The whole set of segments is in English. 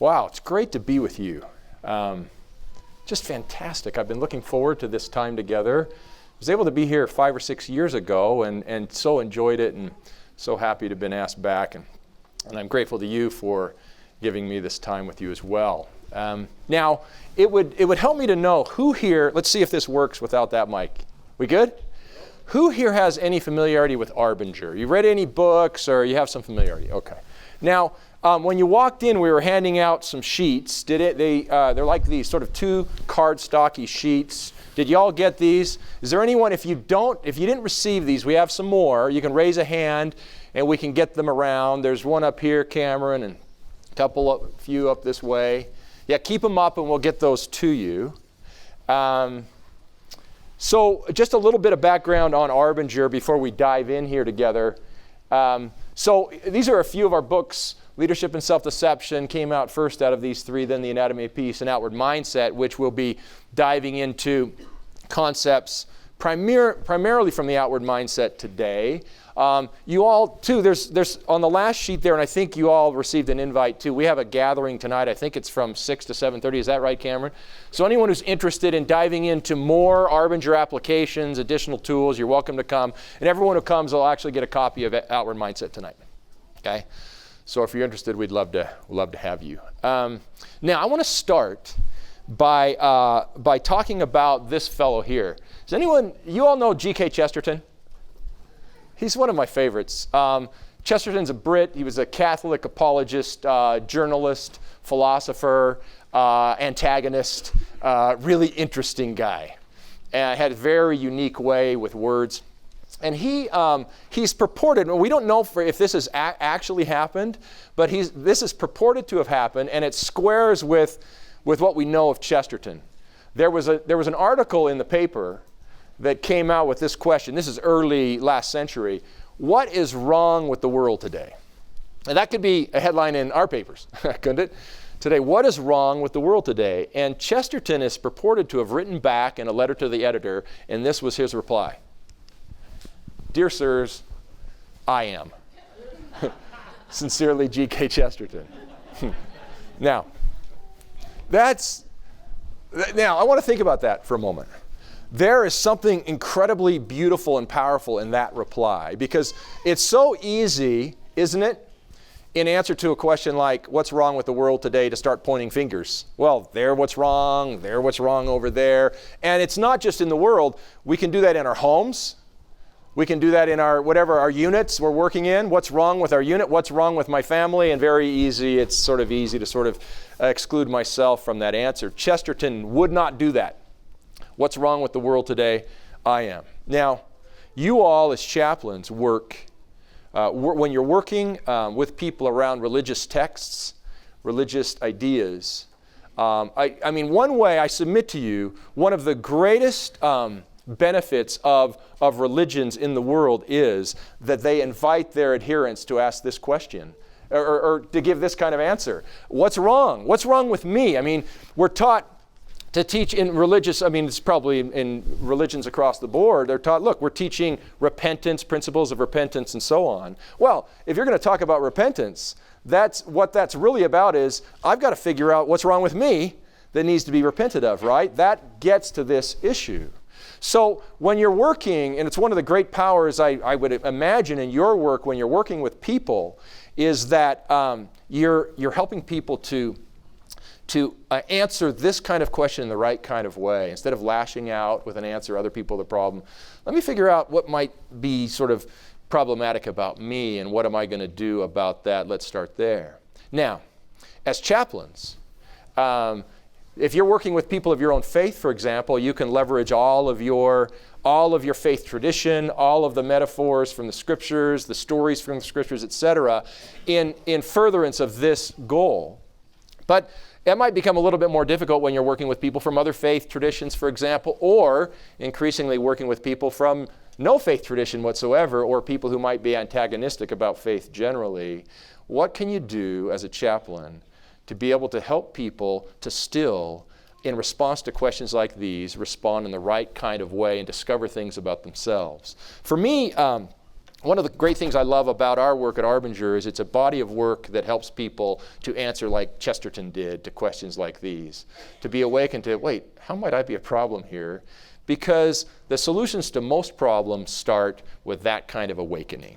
Wow, it's great to be with you. Just fantastic. I've been looking forward to this time together. I was able to be here 5 or 6 years ago and so enjoyed it and so happy to have been asked back. And I'm grateful to you for giving me this time with you as well. Now, it would help me to know who here, let's see if this works without that mic. We good? Who here has any familiarity with Arbinger? You read any books or you have some familiarity? Okay. Now, when you walked in, we were handing out some sheets. They're like these sort of 2 cardstocky sheets. Did y'all get these? Is there anyone, if you didn't receive these, we have some more. You can raise a hand and we can get them around. There's one up here, Cameron, and a few up this way. Yeah, keep them up and we'll get those to you. So just a little bit of background on Arbinger before we dive in here together. So these are a few of our books. Leadership and Self-Deception came out first out of these 3, then The Anatomy of Peace and Outward Mindset, which we'll be diving into concepts primarily from the outward mindset today. You all, too, there's on the last sheet there, and I think you all received an invite, too. We have a gathering tonight. I think it's from 6 to 7:30. Is that right, Cameron? So anyone who's interested in diving into more Arbinger applications, additional tools, you're welcome to come. And everyone who comes will actually get a copy of Outward Mindset tonight. Okay? So if you're interested, we'd love to have you. Now, I want to start by talking about this fellow here. Does anyone, you all know G.K. Chesterton? He's one of my favorites. Chesterton's a Brit. He was a Catholic apologist, journalist, philosopher, antagonist, really interesting guy. And had a very unique way with words. And he's purported, and we don't know if this has actually happened, but this is purported to have happened, and it squares with what we know of Chesterton. There was an article in the paper that came out with this question. This is early last century. What is wrong with the world today? And that could be a headline in our papers, couldn't it? Today, what is wrong with the world today? And Chesterton is purported to have written back in a letter to the editor, and this was his reply. Dear sirs, I am. Sincerely, G.K. Chesterton. Now, I want to think about that for a moment. There is something incredibly beautiful and powerful in that reply because it's so easy, isn't it, in answer to a question like, what's wrong with the world today, to start pointing fingers. Well, what's wrong over there. And it's not just in the world. We can do that in our homes. We can do that in our units we're working in. What's wrong with our unit? What's wrong with my family? And it's sort of easy to exclude myself from that answer. Chesterton would not do that. What's wrong with the world today? I am. Now, you all as chaplains work, when you're working with people around religious texts, religious ideas. I mean, one way I submit to you, one of the greatest benefits of religions in the world is that they invite their adherents to ask this question or to give this kind of answer. What's wrong? What's wrong with me? I mean, we're taught to teach in religious, it's probably in religions across the board, they're taught, look, we're teaching repentance, principles of repentance, and so on. Well, if you're going to talk about repentance, that's really about is, I've got to figure out what's wrong with me that needs to be repented of, right? That gets to this issue. So when you're working, and it's one of the great powers I would imagine in your work when you're working with people, is that you're helping people to answer this kind of question in the right kind of way. Instead of lashing out with an answer, other people the problem, let me figure out what might be sort of problematic about me and what am I going to do about that. Let's start there. Now, as chaplains, if you're working with people of your own faith, for example, you can leverage all of your faith tradition, all of the metaphors from the scriptures, the stories from the scriptures, etc., in furtherance of this goal. But it might become a little bit more difficult when you're working with people from other faith traditions, for example, or increasingly working with people from no faith tradition whatsoever, or people who might be antagonistic about faith generally. What can you do as a chaplain to be able to help people to still, in response to questions like these, respond in the right kind of way and discover things about themselves? For me, One of the great things I love about our work at Arbinger is it's a body of work that helps people to answer like Chesterton did to questions like these, to be awakened to, wait, how might I be a problem here? Because the solutions to most problems start with that kind of awakening.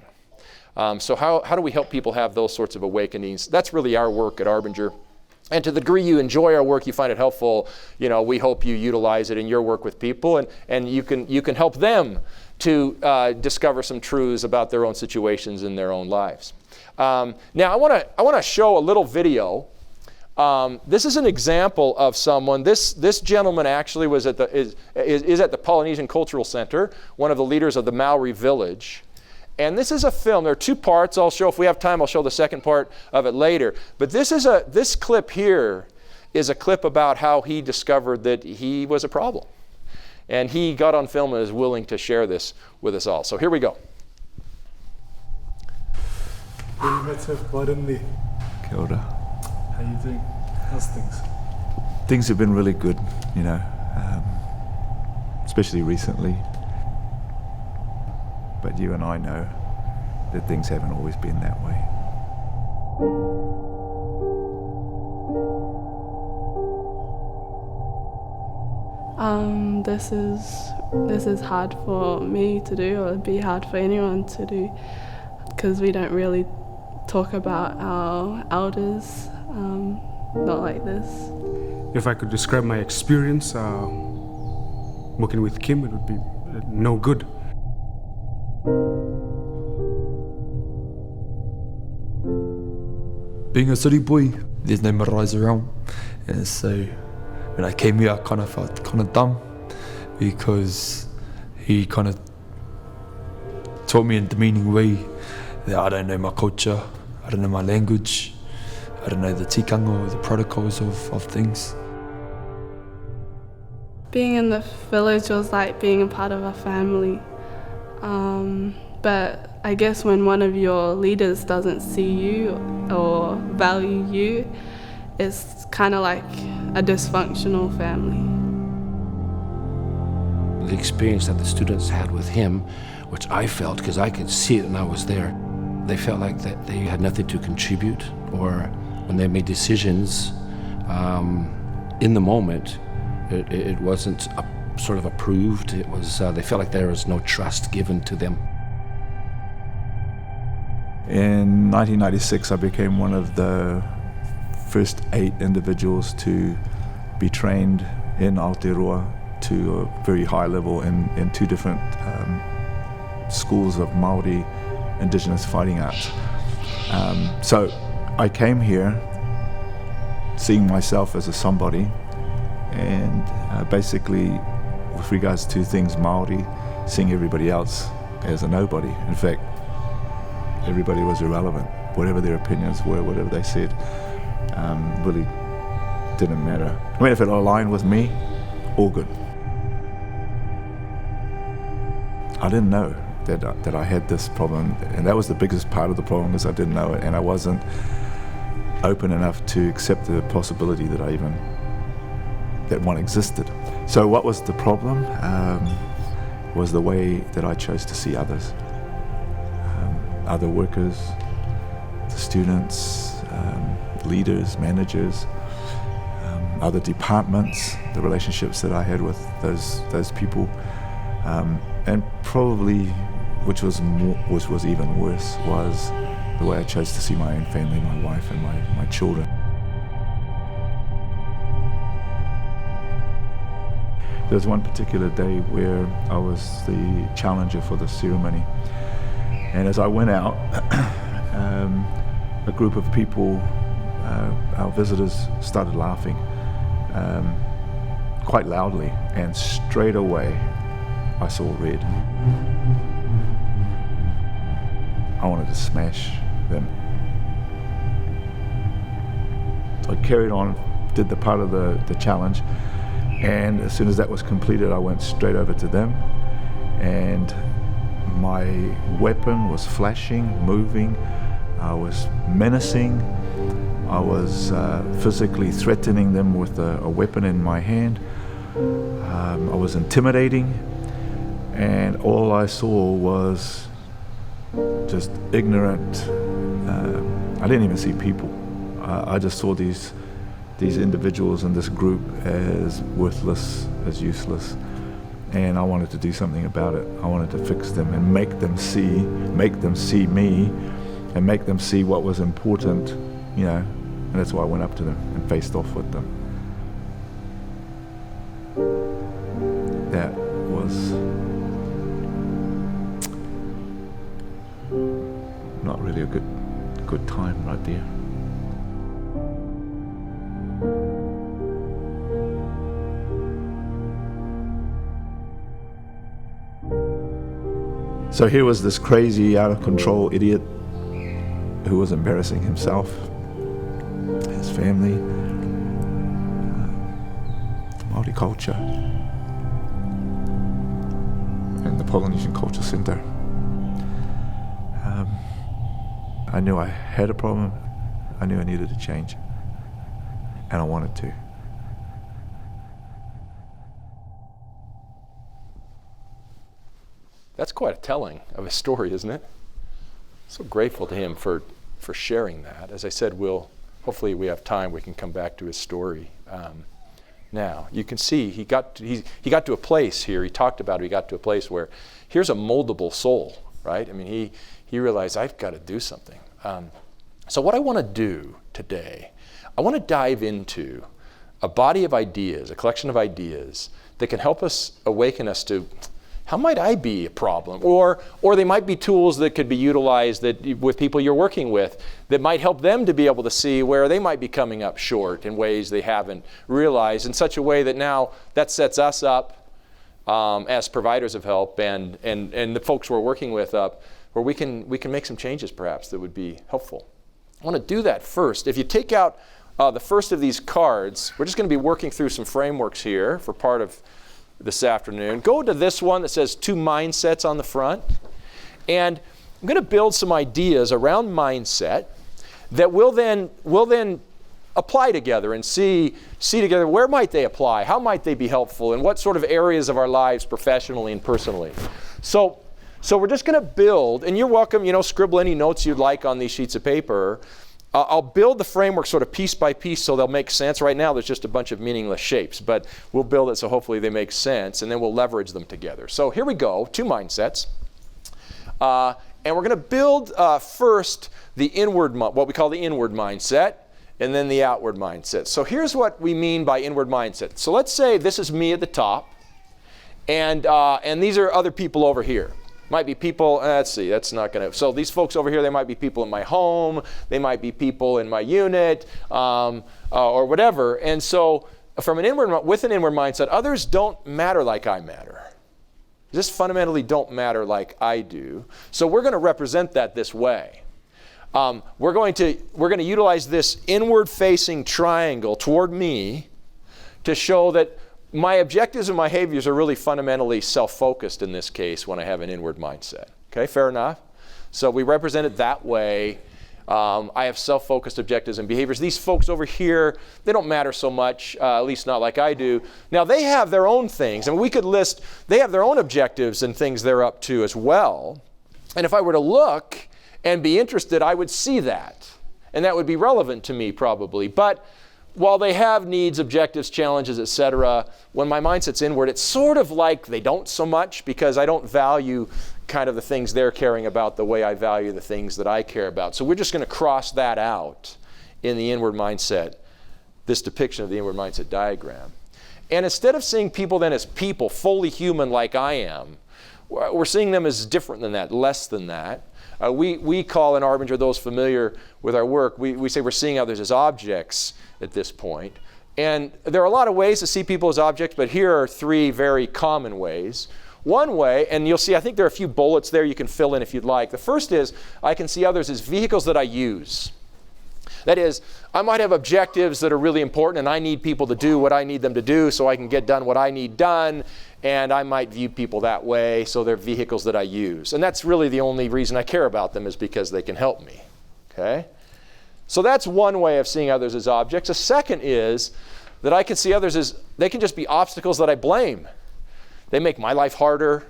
So how do we help people have those sorts of awakenings? That's really our work at Arbinger. And to the degree you enjoy our work, you find it helpful, we hope you utilize it in your work with people, and you can help them to discover some truths about their own situations in their own lives. Now I want to show a little video. This is an example of someone. This gentleman actually was at is at the Polynesian Cultural Center, one of the leaders of the Maori village. And this is a film. There are two parts. I'll show, if we have time, I'll show the second part of it later. But this clip here is a clip about how he discovered that he was a problem. And he got on film and is willing to share this with us all. So here we go. Kia ora. How you doing? How's things? Things have been really good, especially recently. But you and I know that things haven't always been that way. This is hard for me to do, or it'd be hard for anyone to do, because we don't really talk about our elders, not like this. If I could describe my experience working with Kim, it would be no good. Being a city boy, there's no marae's around, and so when I came here I kind of felt kind of dumb, because he kind of taught me in a demeaning way that I don't know my culture, I don't know my language, I don't know the tikanga or the protocols of things. Being in the village was like being a part of a family. But I guess when one of your leaders doesn't see you or value you, it's kind of like a dysfunctional family. The experience that the students had with him, which I felt, because I could see it and I was there, they felt like that they had nothing to contribute, or when they made decisions in the moment, it wasn't sort of approved. It was they felt like there was no trust given to them. In 1996, I became one of the first 8 individuals to be trained in Aotearoa to a very high level in 2 different schools of Māori Indigenous fighting arts. So I came here seeing myself as a somebody, and basically with regards to things Māori, seeing everybody else as a nobody. In fact, everybody was irrelevant. Whatever their opinions were, whatever they said, really didn't matter. I mean, if it aligned with me, all good. I didn't know that I had this problem, and that was the biggest part of the problem, is I didn't know it, and I wasn't open enough to accept the possibility that one existed. So what was the problem? Was the way that I chose to see others. Other workers, the students, leaders, managers, other departments, the relationships that I had with those people, and probably, which was even worse, was the way I chose to see my own family, my wife and my children. There was one particular day where I was the challenger for the ceremony. And as I went out, a group of people, our visitors, started laughing quite loudly, and straight away I saw red. I wanted to smash them. So I carried on, did the part of the challenge, and as soon as that was completed, I went straight over to them, and my weapon was flashing, moving. I was menacing. I was physically threatening them with a weapon in my hand. I was intimidating, and all I saw was just ignorant. I didn't even see people. I just saw these individuals in this group as worthless, as useless, and I wanted to do something about it. I wanted to fix them and make them see me, and make them see what was important, you know. And that's why I went up to them and faced off with them. That was not really a good time right there. So here was this crazy, out of control idiot who was embarrassing himself, his family, Māori culture, and the Polynesian Culture Center. I knew I had a problem. I knew I needed to change, and I wanted to. That's quite a telling of his story, isn't it? So grateful to him for sharing that. As I said, hopefully we have time, we can come back to his story. Now, you can see he got to a place here, he talked about it, he got to a place where here's a moldable soul, right? I mean, he realized, I've got to do something. So what I want to do today, I want to dive into a body of ideas, a collection of ideas that can help us, awaken us to, how might I be a problem? Or they might be tools that could be utilized with people you're working with that might help them to be able to see where they might be coming up short in ways they haven't realized, in such a way that now that sets us up as providers of help and the folks we're working with up, where we can make some changes perhaps that would be helpful. I want to do that first. If you take out the first of these cards, we're just going to be working through some frameworks here for part of this afternoon. Go to this one that says 2 mindsets on the front. And I'm going to build some ideas around mindset that we'll then apply together and see together where might they apply, how might they be helpful, and what sort of areas of our lives professionally and personally. So we're just going to build, and you're welcome, scribble any notes you'd like on these sheets of paper. I'll build the framework sort of piece by piece so they'll make sense. Right now there's just a bunch of meaningless shapes, but we'll build it so hopefully they make sense, and then we'll leverage them together. So here we go, 2 mindsets. And we're going to build first the inward, what we call the inward mindset, and then the outward mindset. So here's what we mean by inward mindset. So let's say this is me at the top, and these are other people over here. Might be people, let's see, that's not going to, so these folks over here, they might be people in my home, they might be people in my unit, or whatever. And so with an inward mindset, others don't matter like I matter. Just fundamentally don't matter like I do. So we're going to represent that this way. We're going to utilize this inward-facing triangle toward me to show that my objectives and my behaviors are really fundamentally self-focused in this case when I have an inward mindset. Okay, fair enough? So we represent it that way. I have self-focused objectives and behaviors. These folks over here, they don't matter so much, at least not like I do. Now they have their own things, and we could list, they have their own objectives and things they're up to as well. And if I were to look and be interested, I would see that. And that would be relevant to me probably. But while they have needs, objectives, challenges, etc., when my mindset's inward, it's sort of like they don't so much, because I don't value kind of the things they're caring about the way I value the things that I care about. So we're just going to cross that out in the inward mindset, this depiction of the inward mindset diagram. And instead of seeing people then as people, fully human like I am, we're seeing them as different than that, less than that. We call in Arbinger, those familiar with our work, we say we're seeing others as objects at this point. And there are a lot of ways to see people as objects, but here are 3 very common ways. One way, and you'll see, I think there are a few bullets there you can fill in if you'd like. The first is, I can see others as vehicles that I use. That is, I might have objectives that are really important, and I need people to do what I need them to do so I can get done what I need done, and I might view people that way, so they're vehicles that I use. And that's really the only reason I care about them, is because they can help me. Okay? So that's one way of seeing others as objects. A second is that I can see others as, they can just be obstacles that I blame. They make my life harder,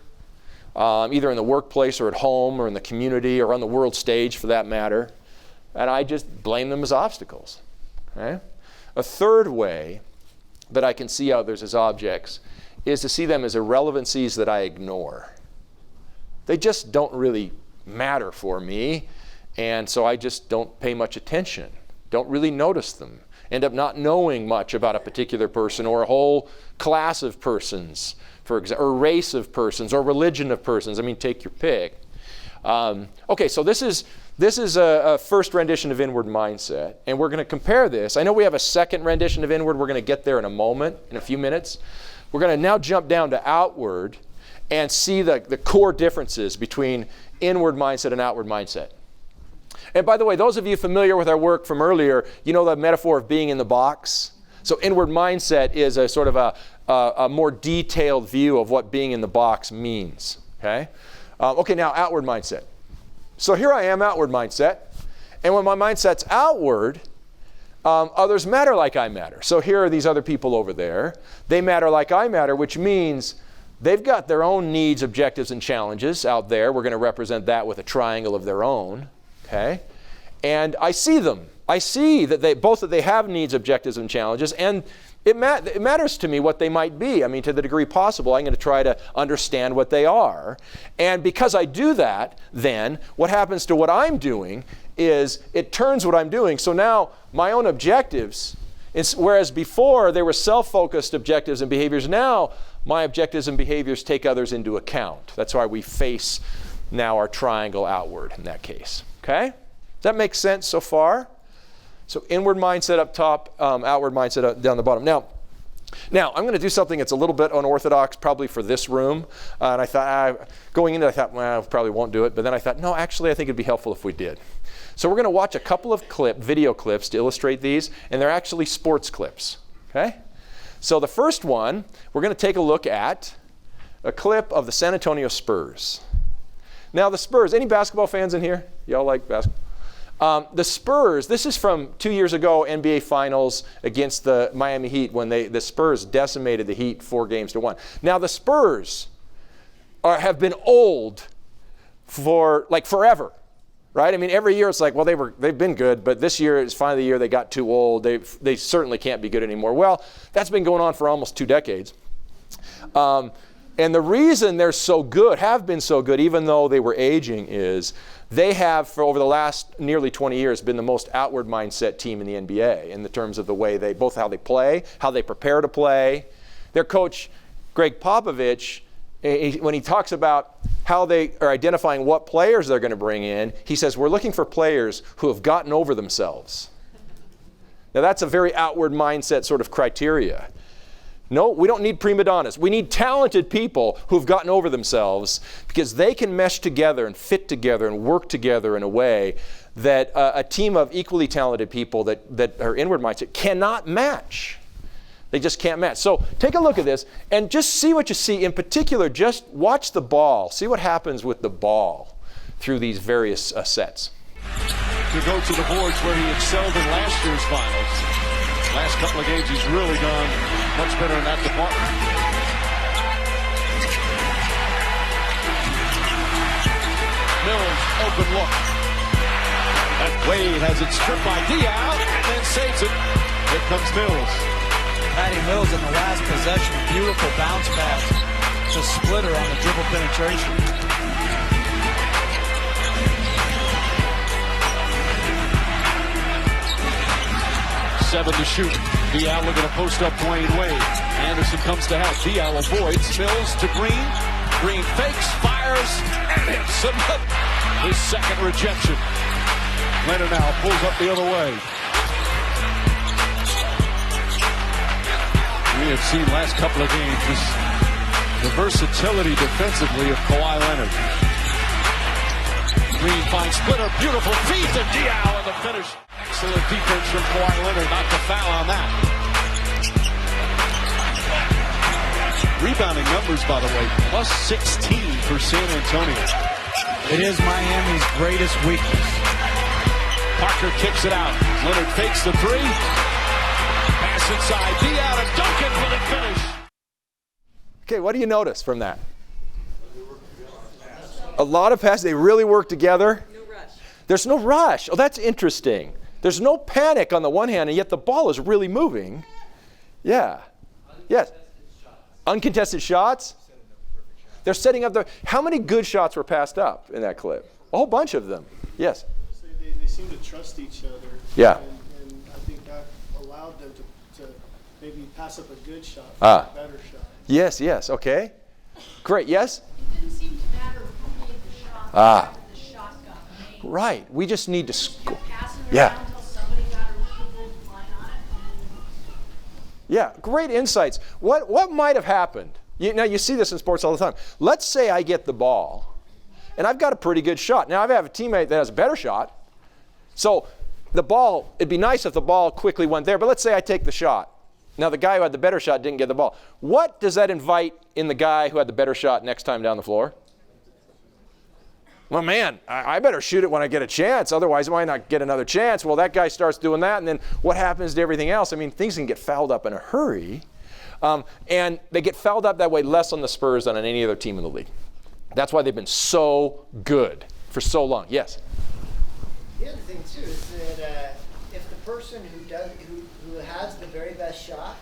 either in the workplace or at home or in the community or on the world stage for that matter. And I just blame them as obstacles. Okay? A third way that I can see others as objects is to see them as irrelevancies that I ignore. They just don't really matter for me, and so I just don't pay much attention, don't really notice them, end up not knowing much about a particular person or a whole class of persons, for example, or race of persons or religion of persons. I mean, take your pick. Okay, so this is a first rendition of inward mindset, and we're going to compare this. I know we have a second rendition of inward. We're going to get there in a moment, in a few minutes. We're going to now jump down to outward and see the core differences between inward mindset and outward mindset. And by the way, those of you familiar with our work from earlier, you know the metaphor of being in the box. So inward mindset is a sort of a more detailed view of what being in the box means. Okay? Okay, now outward mindset. So here I am, outward mindset. And when my mindset's outward, others matter like I matter. So here are these other people over there. They matter like I matter, which means they've got their own needs, objectives, and challenges out there. We're going to represent that with a triangle of their own. Okay? And I see them. I see that they have needs, objectives, and challenges, and it matters to me what they might be. I mean, to the degree possible, I'm going to try to understand what they are. And because I do that, then what happens to what I'm doing is it turns what I'm doing. So now my own objectives, whereas before they were self-focused objectives and behaviors, now my objectives and behaviors take others into account. That's why we face now our triangle outward in that case. Okay? Does that make sense so far? So inward mindset up top, outward mindset down the bottom. Now I'm going to do something that's a little bit unorthodox, probably for this room. And I thought, going into it, I thought, well, I probably won't do it. But then I thought, no, actually, I think it'd be helpful if we did. So we're going to watch a couple of video clips to illustrate these, and they're actually sports clips. Okay? So the first one, we're going to take a look at a clip of the San Antonio Spurs. Now the Spurs, any basketball fans in here? Y'all like basketball? The Spurs, this is from 2 years ago, NBA Finals against the Miami Heat when the Spurs decimated the Heat 4-1. Now the Spurs have been old for like forever, right? I mean, every year it's like, well, they've been good, but this year is finally the year they got too old. They certainly can't be good anymore. Well, that's been going on for almost 2 decades. And the reason they're so good, have been so good, even though they were aging, is they have, for over the last nearly 20 years, been the most outward mindset team in the NBA in the terms of the way both how they play, how they prepare to play. Their coach, Greg Popovich, when he talks about how they are identifying what players they're going to bring in, he says, we're looking for players who have gotten over themselves. Now that's a very outward mindset sort of criteria. No, we don't need prima donnas. We need talented people who've gotten over themselves because they can mesh together and fit together and work together in a way that a team of equally talented people that are inward mindset cannot match. They just can't match. So take a look at this and just see what you see. In particular, just watch the ball. See what happens with the ball through these various sets. To go to the boards where he excelled in last year's finals. Last couple of games, he's really gone much better in that department. Mills, open look. And Wade has it stripped by Diaw and then saves it. Here comes Mills. Patty Mills in the last possession. Beautiful bounce pass to Splitter on the dribble penetration. 7 to shoot. Diaw looking to post up Dwayne Wade. Anderson comes to help. Diaw avoids. Mills to Green. Green fakes, fires, and hits him. His second rejection. Leonard now pulls up the other way. We have seen last couple of games just the versatility defensively of Kawhi Leonard. Green finds Splitter. Beautiful feed to Diaw on the finish. Excellent defense from Kawhi Leonard, not to foul on that. Rebounding numbers, by the way, plus 16 for San Antonio. It is Miami's greatest weakness. Parker kicks it out. Leonard fakes the three. Pass inside. Diaw to Duncan for the finish. Okay, what do you notice from that? A lot of passes. They really work together. No rush. There's no rush. Oh, that's interesting. There's no panic on the one hand, and yet the ball is really moving. Yeah. Yes. Uncontested shots. They're setting up how many good shots were passed up in that clip? A whole bunch of them. Yes. So they seem to trust each other. Yeah. And I think that allowed them to maybe pass up a good shot for a better shot. Yes. Okay. Great. Yes? It didn't seem to matter who made the shot. The shot got made. Right. We just need to score. Passing Yeah. around until somebody got a really good line on it. Yeah, great insights. What might have happened? Now, you see this in sports all the time. Let's say I get the ball, and I've got a pretty good shot. Now, I have a teammate that has a better shot. So the ball, it'd be nice if the ball quickly went there, but let's say I take the shot. Now, the guy who had the better shot didn't get the ball. What does that invite in the guy who had the better shot next time down the floor? Well, man, I better shoot it when I get a chance. Otherwise, I might not get another chance. Well, that guy starts doing that, and then what happens to everything else? I mean, things can get fouled up in a hurry. And they get fouled up that way less on the Spurs than on any other team in the league. That's why they've been so good for so long. Yes? The other thing, too, is that if the person who has the very best shot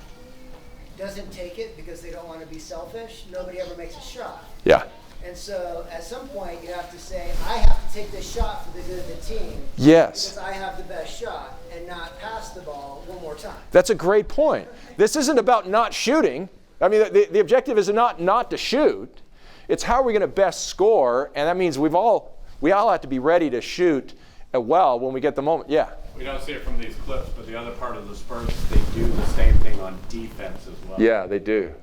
doesn't take it because they don't want to be selfish, nobody ever makes a shot. Yeah. And so at some point you have to say, I have to take this shot for the good of the team. Yes. Because I have the best shot and not pass the ball one more time. That's a great point. This isn't about not shooting. I mean, the objective is not to shoot. It's how are we going to best score, and that means we all have to be ready to shoot well when we get the moment. Yeah. We don't see it from these clips, but the other part of the Spurs, they do the same thing on defense as well. Yeah, they do.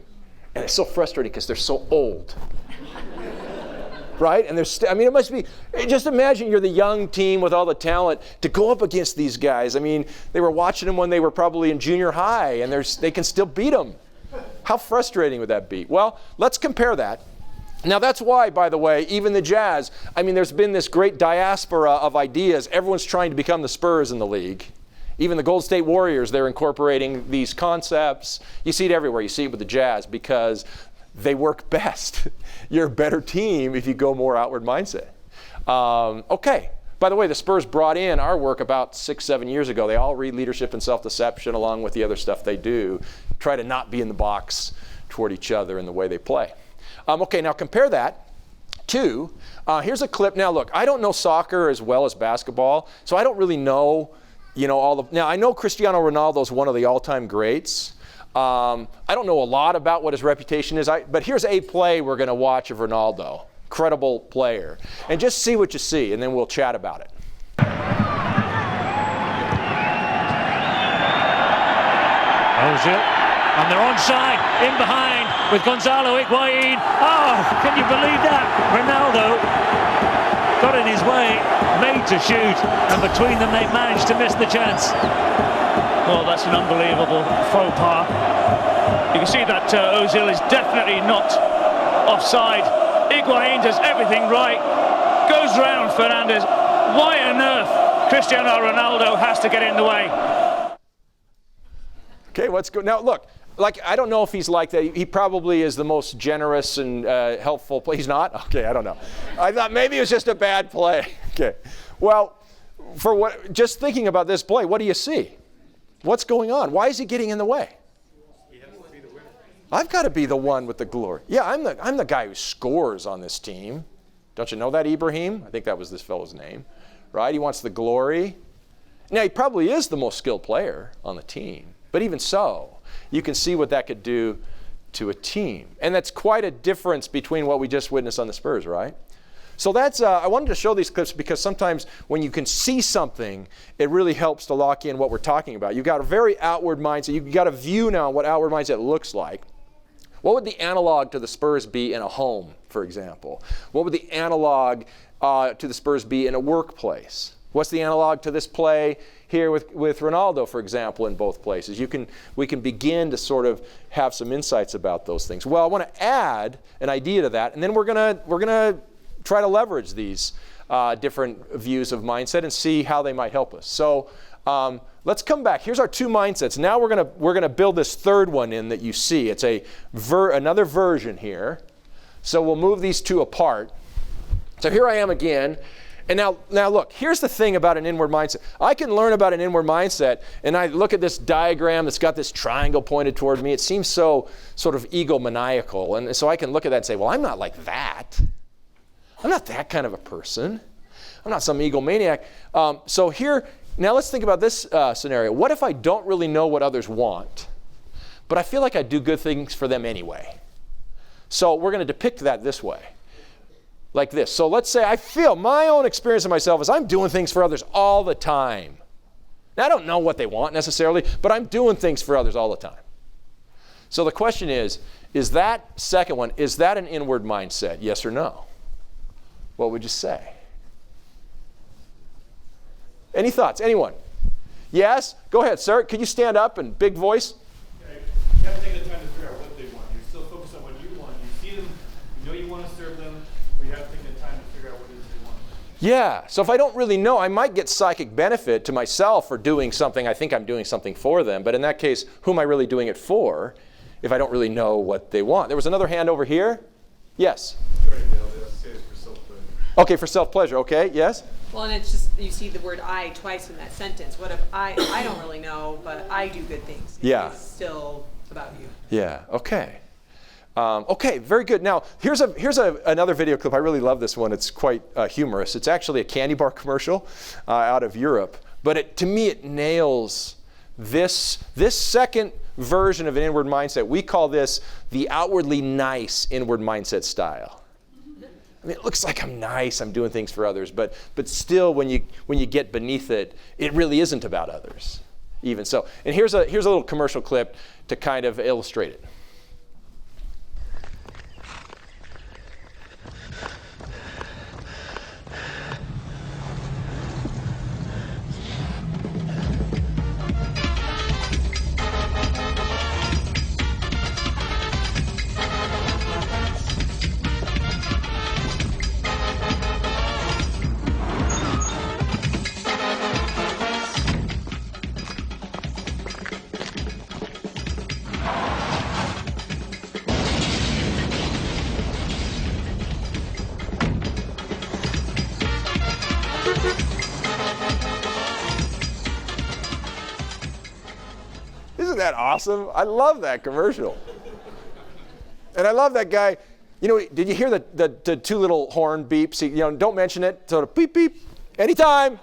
And it's so frustrating because they're so old. Right? And it must be, just imagine you're the young team with all the talent to go up against these guys. I mean, they were watching them when they were probably in junior high, and they can still beat them. How frustrating would that be? Well, let's compare that. Now, that's why, by the way, even the Jazz, I mean, there's been this great diaspora of ideas. Everyone's trying to become the Spurs in the league. Even the Golden State Warriors, they're incorporating these concepts. You see it everywhere. You see it with the Jazz because they work best. You're a better team if you go more outward mindset. Okay. By the way, the Spurs brought in our work about 6-7 years ago. They all read Leadership and Self-Deception along with the other stuff they do. Try to not be in the box toward each other in the way they play. Okay, now compare that to, here's a clip. Now look, I don't know soccer as well as basketball, so I don't really know, now I know Cristiano Ronaldo is one of the all-time greats. I don't know a lot about what his reputation is, but here's a play we're going to watch of Ronaldo. Incredible player. And just see what you see, and then we'll chat about it. Ozil, and they're onside, in behind with Gonzalo Higuain. Oh, can you believe that? Ronaldo got in his way, made to shoot, and between them they managed to miss the chance. Well, that's an unbelievable faux pas. You can see that Ozil is definitely not offside. Higuain does everything right, goes round Fernandez. Why on earth Cristiano Ronaldo has to get in the way? Okay, let's go. Now, look, I don't know if he's like that. He probably is the most generous and helpful player. He's not? Okay, I don't know. I thought maybe it was just a bad play. Okay. Well, just thinking about this play, what do you see? What's going on? Why is he getting in the way? I've got to be the one with the glory. Yeah, I'm the guy who scores on this team. Don't you know that, Ibrahim? I think that was this fellow's name, right? He wants the glory. Now, he probably is the most skilled player on the team. But even so, you can see what that could do to a team. And that's quite a difference between what we just witnessed on the Spurs, right? So that's, I wanted to show these clips because sometimes when you can see something, it really helps to lock in what we're talking about. You've got a very outward mindset. You've got a view now on what outward mindset looks like. What would the analog to the Spurs be in a home, for example? What would the analog to the Spurs be in a workplace? What's the analog to this play here with Ronaldo, for example, in both places? We can begin to sort of have some insights about those things. Well, I want to add an idea to that, and then we're gonna try to leverage these different views of mindset and see how they might help us. So let's come back. Here's our two mindsets. Now we're gonna build this third one in that you see. It's another version here. So we'll move these two apart. So here I am again. And now look, here's the thing about an inward mindset. I can learn about an inward mindset, and I look at this diagram that's got this triangle pointed toward me. It seems so sort of egomaniacal. And so I can look at that and say, well, I'm not like that. I'm not that kind of a person. I'm not some egomaniac. So here, now let's think about this scenario. What if I don't really know what others want, but I feel like I do good things for them anyway? So we're going to depict that this way. Like this. So let's say I feel my own experience of myself is I'm doing things for others all the time. Now, I don't know what they want necessarily, but I'm doing things for others all the time. So the question is that second one, is that an inward mindset? Yes or no? What would you say? Any thoughts? Anyone? Yes? Go ahead, sir. Can you stand up in big voice? Okay. You have to take the time to figure out what they want. You're still focused on what you want. You see them, you know you want to serve them, but you have to take the time to figure out what it is they want. Yeah. So if I don't really know, I might get psychic benefit to myself for doing something. I think I'm doing something for them. But in that case, who am I really doing it for if I don't really know what they want? There was another hand over here. Yes? Okay, for self-pleasure. Okay, yes? Well, and it's just, you see the word I twice in that sentence. What if I don't really know, but I do good things? Yeah. It's still about you. Yeah, okay. Okay, very good. Now, here's another video clip. I really love this one. It's quite humorous. It's actually a candy bar commercial out of Europe. But to me, it nails this second version of an inward mindset. We call this the outwardly nice inward mindset style. I mean, it looks like I'm nice, I'm doing things for others, but still when you get beneath it, it really isn't about others, even so. And here's a little commercial clip to kind of illustrate it. Isn't that awesome? I love that commercial. And I love that guy. You know, did you hear the two little horn beeps? Don't mention it. Sort of beep, beep. Anytime.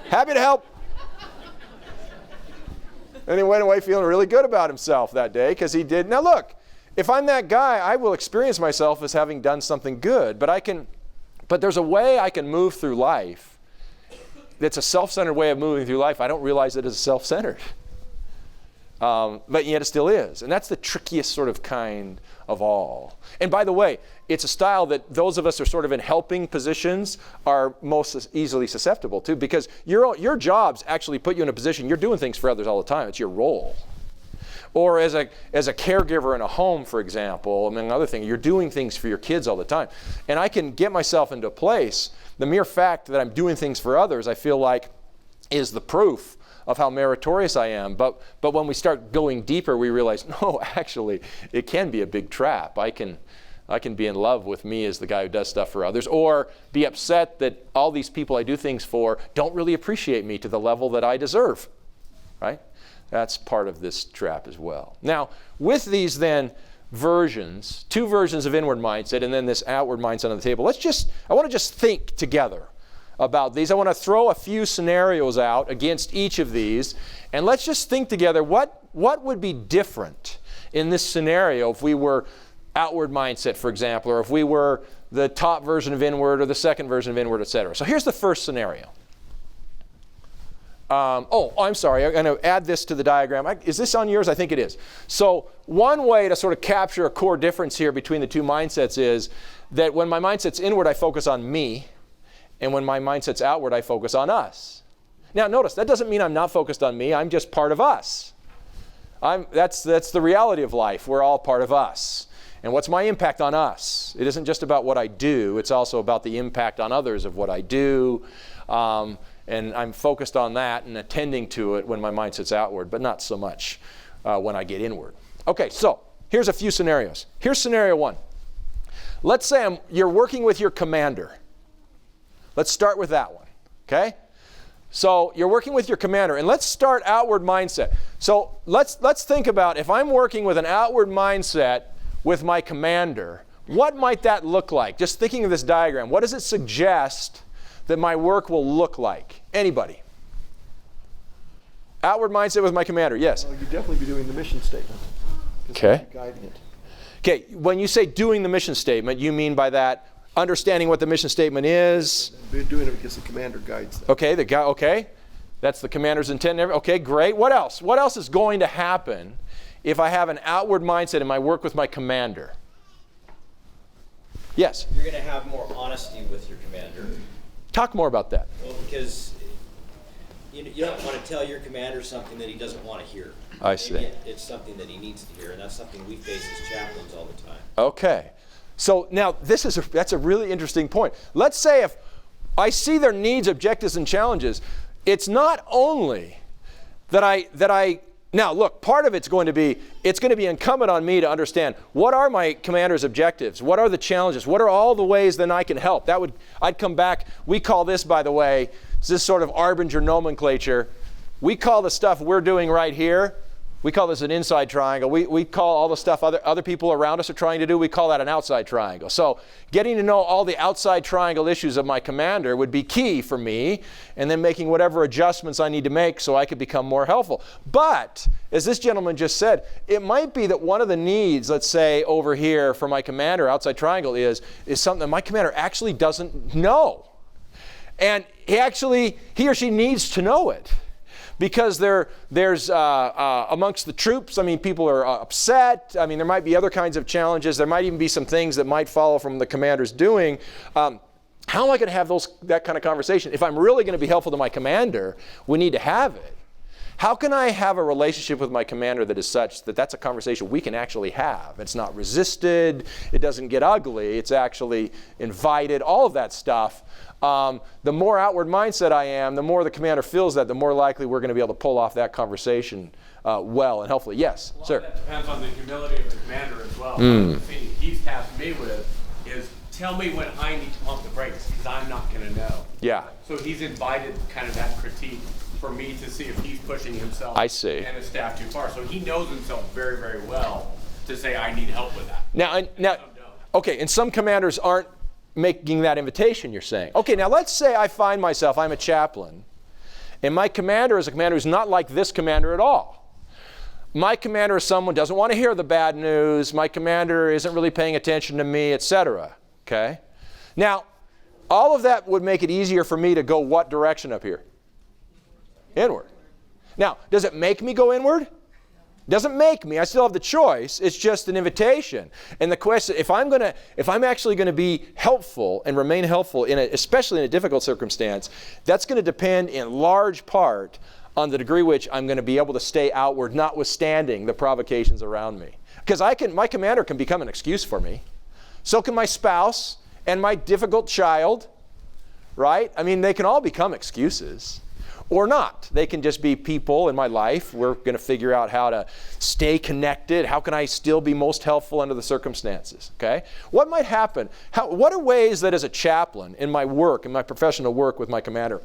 Happy to help. And he went away feeling really good about himself that day because he did. Now look, if I'm that guy, I will experience myself as having done something good. But there's a way I can move through life that's a self-centered way of moving through life. I don't realize it is self-centered. But yet it still is. And that's the trickiest sort of kind of all. And by the way, it's a style that those of us who are sort of in helping positions are most easily susceptible to, because your jobs actually put you in a position, you're doing things for others all the time. It's your role. Or as a caregiver in a home, for example, among other things, you're doing things for your kids all the time. And I can get myself into a place, the mere fact that I'm doing things for others, I feel like is the proof of how meritorious I am. But when we start going deeper, we realize, no, actually, it can be a big trap. I can be in love with me as the guy who does stuff for others, or be upset that all these people I do things for don't really appreciate me to the level that I deserve, right? That's part of this trap as well. Now, with these then versions, two versions of inward mindset and then this outward mindset on the table, I want to just think together about these. I want to throw a few scenarios out against each of these, and let's just think together what would be different in this scenario if we were outward mindset, for example, or if we were the top version of inward or the second version of inward, etc. So here's the first scenario. I'm sorry, I'm going to add this to the diagram. Is this on yours? I think it is. So one way to sort of capture a core difference here between the two mindsets is that when my mindset's inward, I focus on me. And when my mindset's outward, I focus on us. Now notice, that doesn't mean I'm not focused on me. I'm just part of us. That's the reality of life. We're all part of us. And what's my impact on us? It isn't just about what I do. It's also about the impact on others of what I do. And I'm focused on that and attending to it when my mindset's outward, but not so much when I get inward. Okay, so here's a few scenarios. Here's scenario one. Let's say you're working with your commander. Let's start with that one, okay? So you're working with your commander, and let's start outward mindset. So let's think about if I'm working with an outward mindset with my commander, what might that look like? Just thinking of this diagram, what does it suggest that my work will look like? Anybody? Outward mindset with my commander, yes? Well, you'd definitely be doing the mission statement. Okay. Guiding it. Okay, when you say doing the mission statement, you mean by that understanding what the mission statement is? We're doing it because the commander guides them. Okay, okay. That's the commander's intent. Okay, great. What else? What else is going to happen if I have an outward mindset in my work with my commander? Yes? You're going to have more honesty with your commander. Talk more about that. Well, because you don't want to tell your commander something that he doesn't want to hear. I see. Maybe it's something that he needs to hear, and that's something we face as chaplains all the time. Okay. So now that's a really interesting point. Let's say if I see their needs, objectives, and challenges, it's not only that I now look, part of it's going to be incumbent on me to understand what are my commander's objectives, what are the challenges, what are all the ways then I can help. I'd come back, we call this, by the way, this sort of Arbinger nomenclature. We call the stuff we're doing right here, we call this an inside triangle. We call all the stuff other people around us are trying to do, we call that an outside triangle. So getting to know all the outside triangle issues of my commander would be key for me, and then making whatever adjustments I need to make so I could become more helpful. But, as this gentleman just said, it might be that one of the needs, let's say over here for my commander, outside triangle, is something that my commander actually doesn't know. And he or she needs to know it. Because there's amongst the troops, I mean, people are upset. I mean, there might be other kinds of challenges. There might even be some things that might follow from the commander's doing. How am I going to have that kind of conversation? If I'm really going to be helpful to my commander, we need to have it. How can I have a relationship with my commander that is such that that's a conversation we can actually have? It's not resisted. It doesn't get ugly. It's actually invited, all of that stuff. The more outward mindset I am, the more the commander feels that, the more likely we're going to be able to pull off that conversation well and helpfully. Yes, sir. That depends on the humility of the commander as well. The thing he's tasked me with is tell me when I need to pump the brakes because I'm not going to know. Yeah. So he's invited kind of that critique for me to see if he's pushing himself I see. and his staff too far. So he knows himself very, very well to say I need help with that. Now, okay, and some commanders aren't making that invitation, you're saying. Okay, now let's say I find myself, I'm a chaplain, and my commander is a commander who's not like this commander at all. My commander is someone who doesn't want to hear the bad news, my commander isn't really paying attention to me, etc. Okay? Now, all of that would make it easier for me to go what direction up here? Inward. Now, does it make me go inward? Doesn't make me. I still have the choice. It's just an invitation. And the question, if I'm actually going to be helpful and remain helpful, especially in a difficult circumstance, that's going to depend in large part on the degree which I'm going to be able to stay outward, notwithstanding the provocations around me. Because my commander can become an excuse for me. So can my spouse and my difficult child, right? I mean, they can all become excuses. Or not. They can just be people in my life. We're going to figure out how to stay connected. How can I still be most helpful under the circumstances? Okay? What might happen? What are ways that as a chaplain in my work, in my professional work with my commander,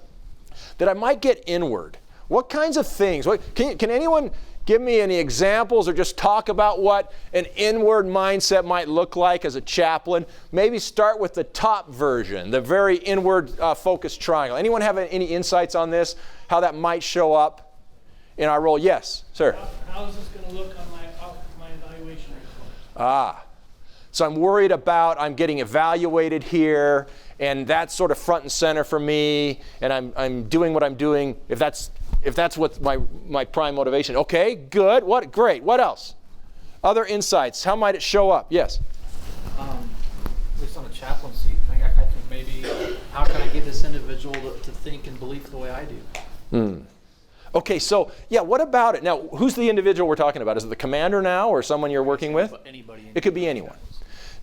that I might get inward? What kinds of things? Can anyone give me any examples or just talk about what an inward mindset might look like as a chaplain? Maybe start with the top version, the very inward focused triangle. Anyone have any insights on this? How that might show up in our role? Yes, sir. How is this going to look on my evaluation report? So I'm worried about I'm getting evaluated here, and that's sort of front and center for me, and I'm doing what I'm doing. If that's what my prime motivation. Okay, good. Great. What else? Other insights. How might it show up? Yes. At least on a chaplaincy, I think maybe how can I get this individual to think and believe the way I do? Okay, so yeah, what about it? Now, who's the individual we're talking about? Is it the commander now or someone you're working with? Anybody. It could be anyone.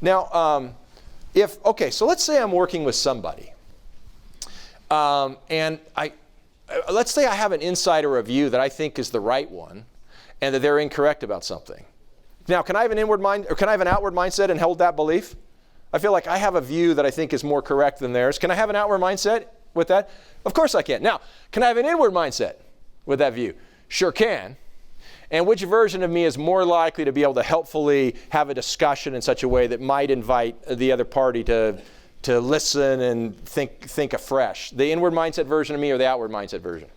Now, so let's say I'm working with somebody, and let's say I have an insider review that I think is the right one, and that they're incorrect about something. Now, can I have an outward mindset and hold that belief? I feel like I have a view that I think is more correct than theirs. Can I have an outward mindset with that? Of course I can. Now, can I have an inward mindset with that view? Sure can. And which version of me is more likely to be able to helpfully have a discussion in such a way that might invite the other party to listen and think afresh? The inward mindset version of me or the outward mindset version?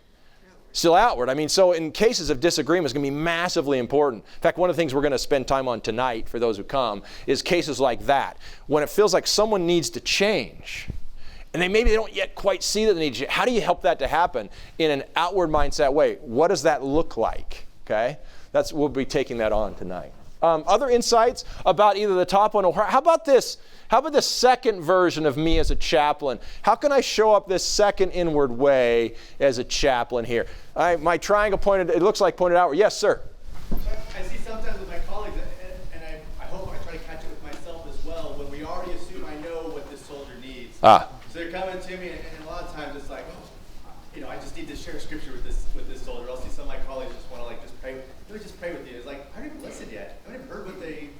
Still outward. I mean, so in cases of disagreement, it's going to be massively important. In fact, one of the things we're going to spend time on tonight for those who come is cases like that. When it feels like someone needs to change, and maybe they don't yet quite see that they need to change. How do you help that to happen in an outward mindset way? What does that look like? Okay? We'll be taking that on tonight. Other insights about either the top one or how about this? How about the second version of me as a chaplain? How can I show up this second inward way as a chaplain here? My triangle it looks like pointed outward. Yes, sir. I see sometimes with my colleagues, and I hope I try to catch it with myself as well, when we already assume I know what this soldier needs. So they're coming to me, and a lot of times it's like, I just need to share scripture with this soldier. I'll see some of my colleagues just want to just pray. Let me just pray with you. It's like, I haven't even listened yet. I haven't even heard what they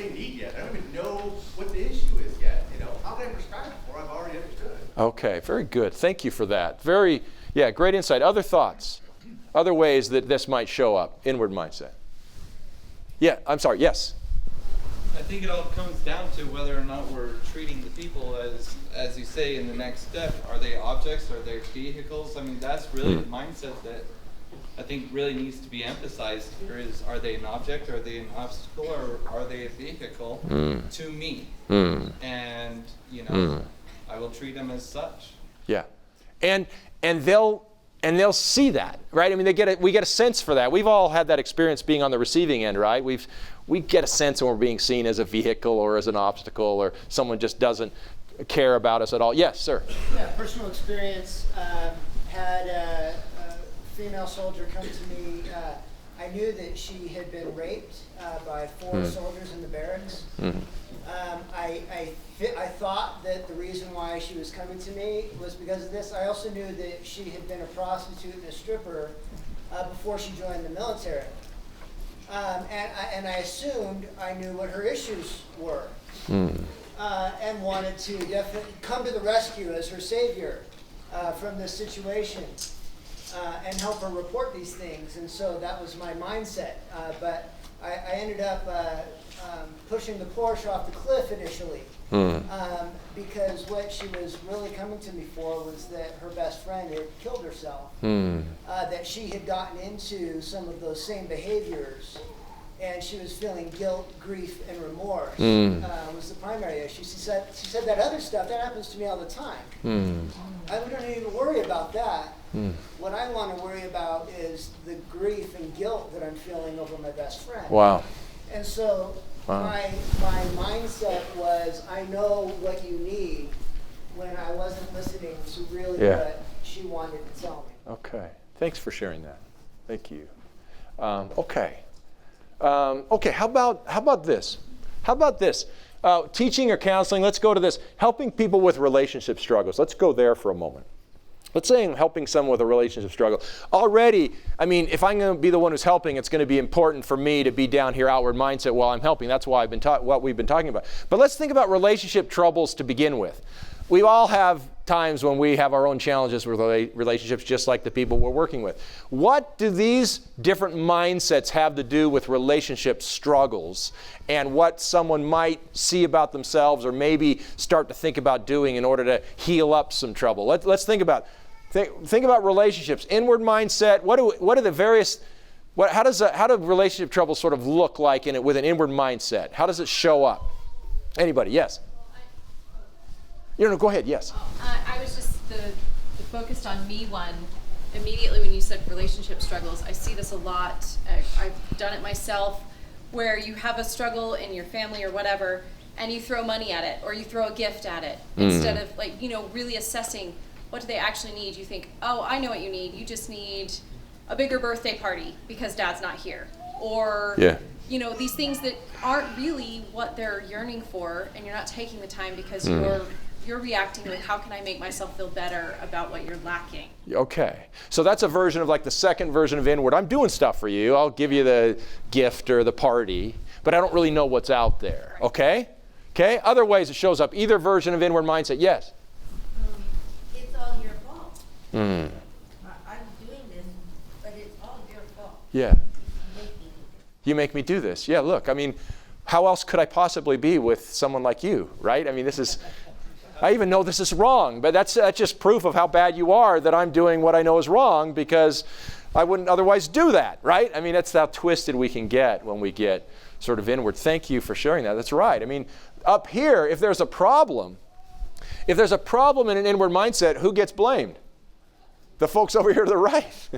need yet. I don't even know what the issue is yet. How can I prescribe it for? I've already understood it. Okay, very good. Thank you for that. Great insight. Other thoughts? Other ways that this might show up, inward mindset. Yeah, I'm sorry, yes. I think it all comes down to whether or not we're treating the people as you say in the next step. Are they objects? Are they vehicles? I mean, that's really the mindset that I think really needs to be emphasized here is, are they an object? Are they an obstacle? Or are they a vehicle to me? And, I will treat them as such. Yeah. And they'll see that, right? I mean, we get a sense for that. We've all had that experience being on the receiving end, right? We get a sense when we're being seen as a vehicle or as an obstacle or someone just doesn't care about us at all. Yes, sir. Yeah, personal experience. Had a female soldier come to me. I knew that she had been raped by 4 soldiers in the barracks. I thought that the reason why she was coming to me was because of this. I also knew that she had been a prostitute and a stripper before she joined the military. And I assumed I knew what her issues were and wanted to definitely come to the rescue as her savior from this situation and help her report these things. And so that was my mindset. But I ended up pushing the Porsche off the cliff initially because what she was really coming to me for was that her best friend had killed herself, that she had gotten into some of those same behaviors, and she was feeling guilt, grief, and remorse was the primary issue. She said that other stuff, that happens to me all the time. I don't even worry about that. What I want to worry about is the grief and guilt that I'm feeling over my best friend. Wow. And so my mindset was, I know what you need, when I wasn't listening to really what she wanted to tell me. Okay. Thanks for sharing that. Thank you. Okay. How about this? How about this? Teaching or counseling, let's go to this. Helping people with relationship struggles. Let's go there for a moment. Let's say I'm helping someone with a relationship struggle. Already, I mean, if I'm going to be the one who's helping, it's going to be important for me to be down here outward mindset while I'm helping. That's why what we've been talking about. But let's think about relationship troubles to begin with. We all have times when we have our own challenges with relationships, just like the people we're working with. What do these different mindsets have to do with relationship struggles and what someone might see about themselves or maybe start to think about doing in order to heal up some trouble? Let's think about relationships, inward mindset. How do relationship troubles sort of look like in it with an inward mindset? How does it show up? Anybody? Yes. Go ahead, yes. I was just the focused on me one. Immediately when you said relationship struggles, I see this a lot. I've done it myself, where you have a struggle in your family or whatever, and you throw money at it, or you throw a gift at it, instead of really assessing what do they actually need. You think, oh, I know what you need. You just need a bigger birthday party because dad's not here. Or these things that aren't really what they're yearning for, and you're not taking the time because you're reacting with, how can I make myself feel better about what you're lacking? Okay. So that's a version of like the second version of inward. I'm doing stuff for you. I'll give you the gift or the party, but I don't really know what's out there. Okay? Okay? Other ways it shows up. Either version of inward mindset. Yes? It's all your fault. Mm. I'm doing this, but it's all your fault. Yeah. You make me do this. Yeah, look, I mean, how else could I possibly be with someone like you, right? I mean, this is, I even know this is wrong, but that's just proof of how bad you are that I'm doing what I know is wrong because I wouldn't otherwise do that, right? I mean, that's how twisted we can get when we get sort of inward. Thank you for sharing that. That's right. I mean, up here, if there's a problem in an inward mindset, who gets blamed? The folks over here to the right.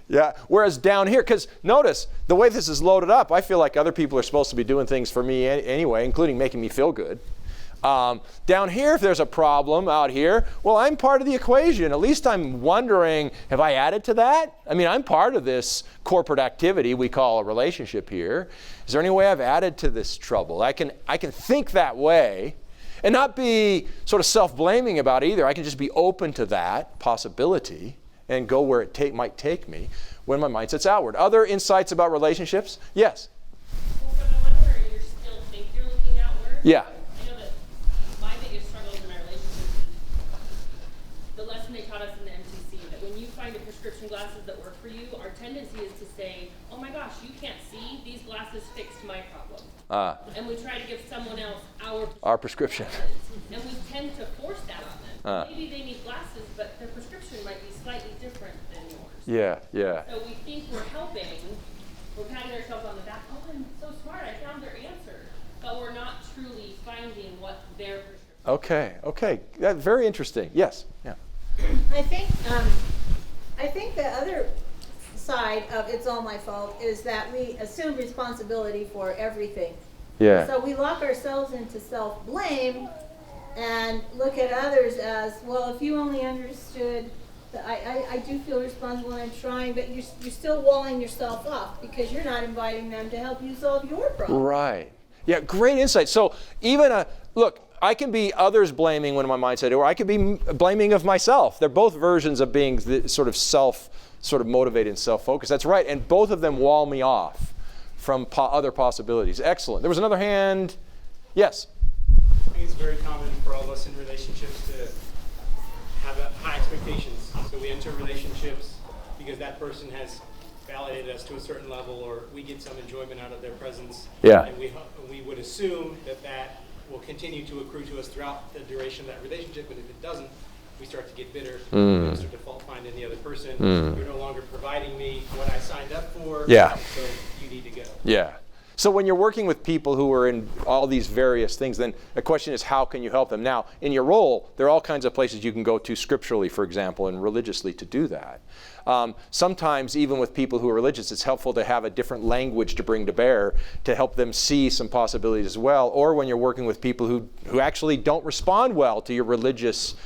Yeah. Whereas down here, because notice, the way this is loaded up, I feel like other people are supposed to be doing things for me anyway, including making me feel good. Down here, if there's a problem out here, well, I'm part of the equation. At least I'm wondering, have I added to that? I mean, I'm part of this corporate activity we call a relationship here. Is there any way I've added to this trouble? I can think that way and not be sort of self-blaming about it either. I can just be open to that possibility and go where it might take me when my mindset's outward. Other insights about relationships? Yes? Well, for the one where you still think you're looking outward, yeah. I know that my biggest struggle in my relationships is the lesson they taught us in the MTC, that when you find a prescription glasses that work for you, our tendency is to say, oh my gosh, you can't see, these glasses fixed my problem. And we try to give someone else our prescription. And we tend to force that on them. Maybe they need glasses, but their prescription might be slightly different than yours. Yeah, yeah. So we think we're helping, we're patting ourselves on the back, oh, I'm so smart, I found their answer. But we're not truly finding what their prescription is. Okay. That's very interesting. Yes? Yeah. I think the other side of it's all my fault is that we assume responsibility for everything. Yeah. So we lock ourselves into self-blame and look at others as, well, if you only understood that I do feel responsible and I'm trying, but you're still walling yourself off because you're not inviting them to help you solve your problem. Right. Yeah, great insight. So even look, I can be others blaming when my mindset, or I could be blaming of myself. They're both versions of being sort of motivated and self-focused. That's right. And both of them wall me off from other possibilities. Excellent. There was another hand. Yes? I think it's very common for all of us in relationships to have high expectations. So we enter relationships because that person has validated us to a certain level, or we get some enjoyment out of their presence. Yeah. And we would assume that will continue to accrue to us throughout the duration of that relationship, but if it doesn't, we start to get bitter. We start to fault find in the other person. You're no longer providing me what I signed up for. Yeah. So you need to go. Yeah. So when you're working with people who are in all these various things, then the question is, how can you help them? Now, in your role, there are all kinds of places you can go to scripturally, for example, and religiously to do that. Sometimes, even with people who are religious, it's helpful to have a different language to bring to bear to help them see some possibilities as well. Or when you're working with people who actually don't respond well to your religious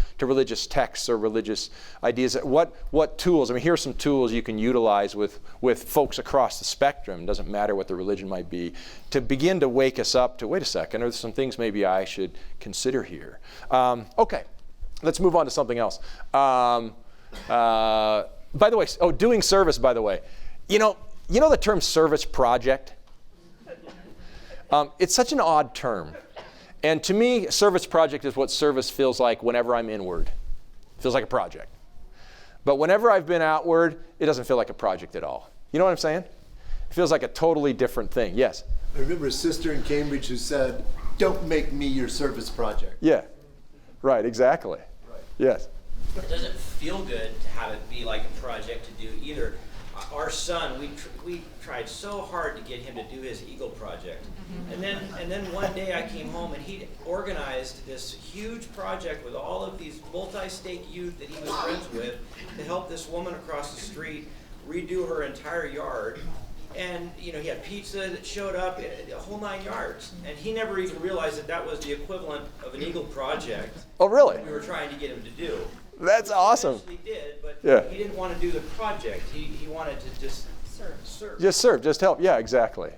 texts or religious ideas, what tools? I mean, here are some tools you can utilize with folks across the spectrum. It doesn't matter what the religion might be, to begin to wake us up to, wait a second, are there some things maybe I should consider here? Okay, let's move on to something else. By the way, doing service, by the way. You know the term service project? It's such an odd term. And to me, service project is what service feels like whenever I'm inward. It feels like a project. But whenever I've been outward, it doesn't feel like a project at all. You know what I'm saying? It feels like a totally different thing. Yes? I remember a sister in Cambridge who said, don't make me your service project. Yeah. Right, exactly. Right. Yes. It doesn't feel good to have it be like a project to do either. Our son, we tried so hard to get him to do his Eagle project. And then one day I came home and he'd organized this huge project with all of these multi-state youth that he was friends with to help this woman across the street redo her entire yard. And he had pizza that showed up, a whole 9 yards. And he never even realized that was the equivalent of an Eagle project. Oh, really? We were trying to get him to do. That's awesome. He did, but yeah. He didn't want to do the project. He wanted to just serve. Just serve, just help. Yeah, exactly.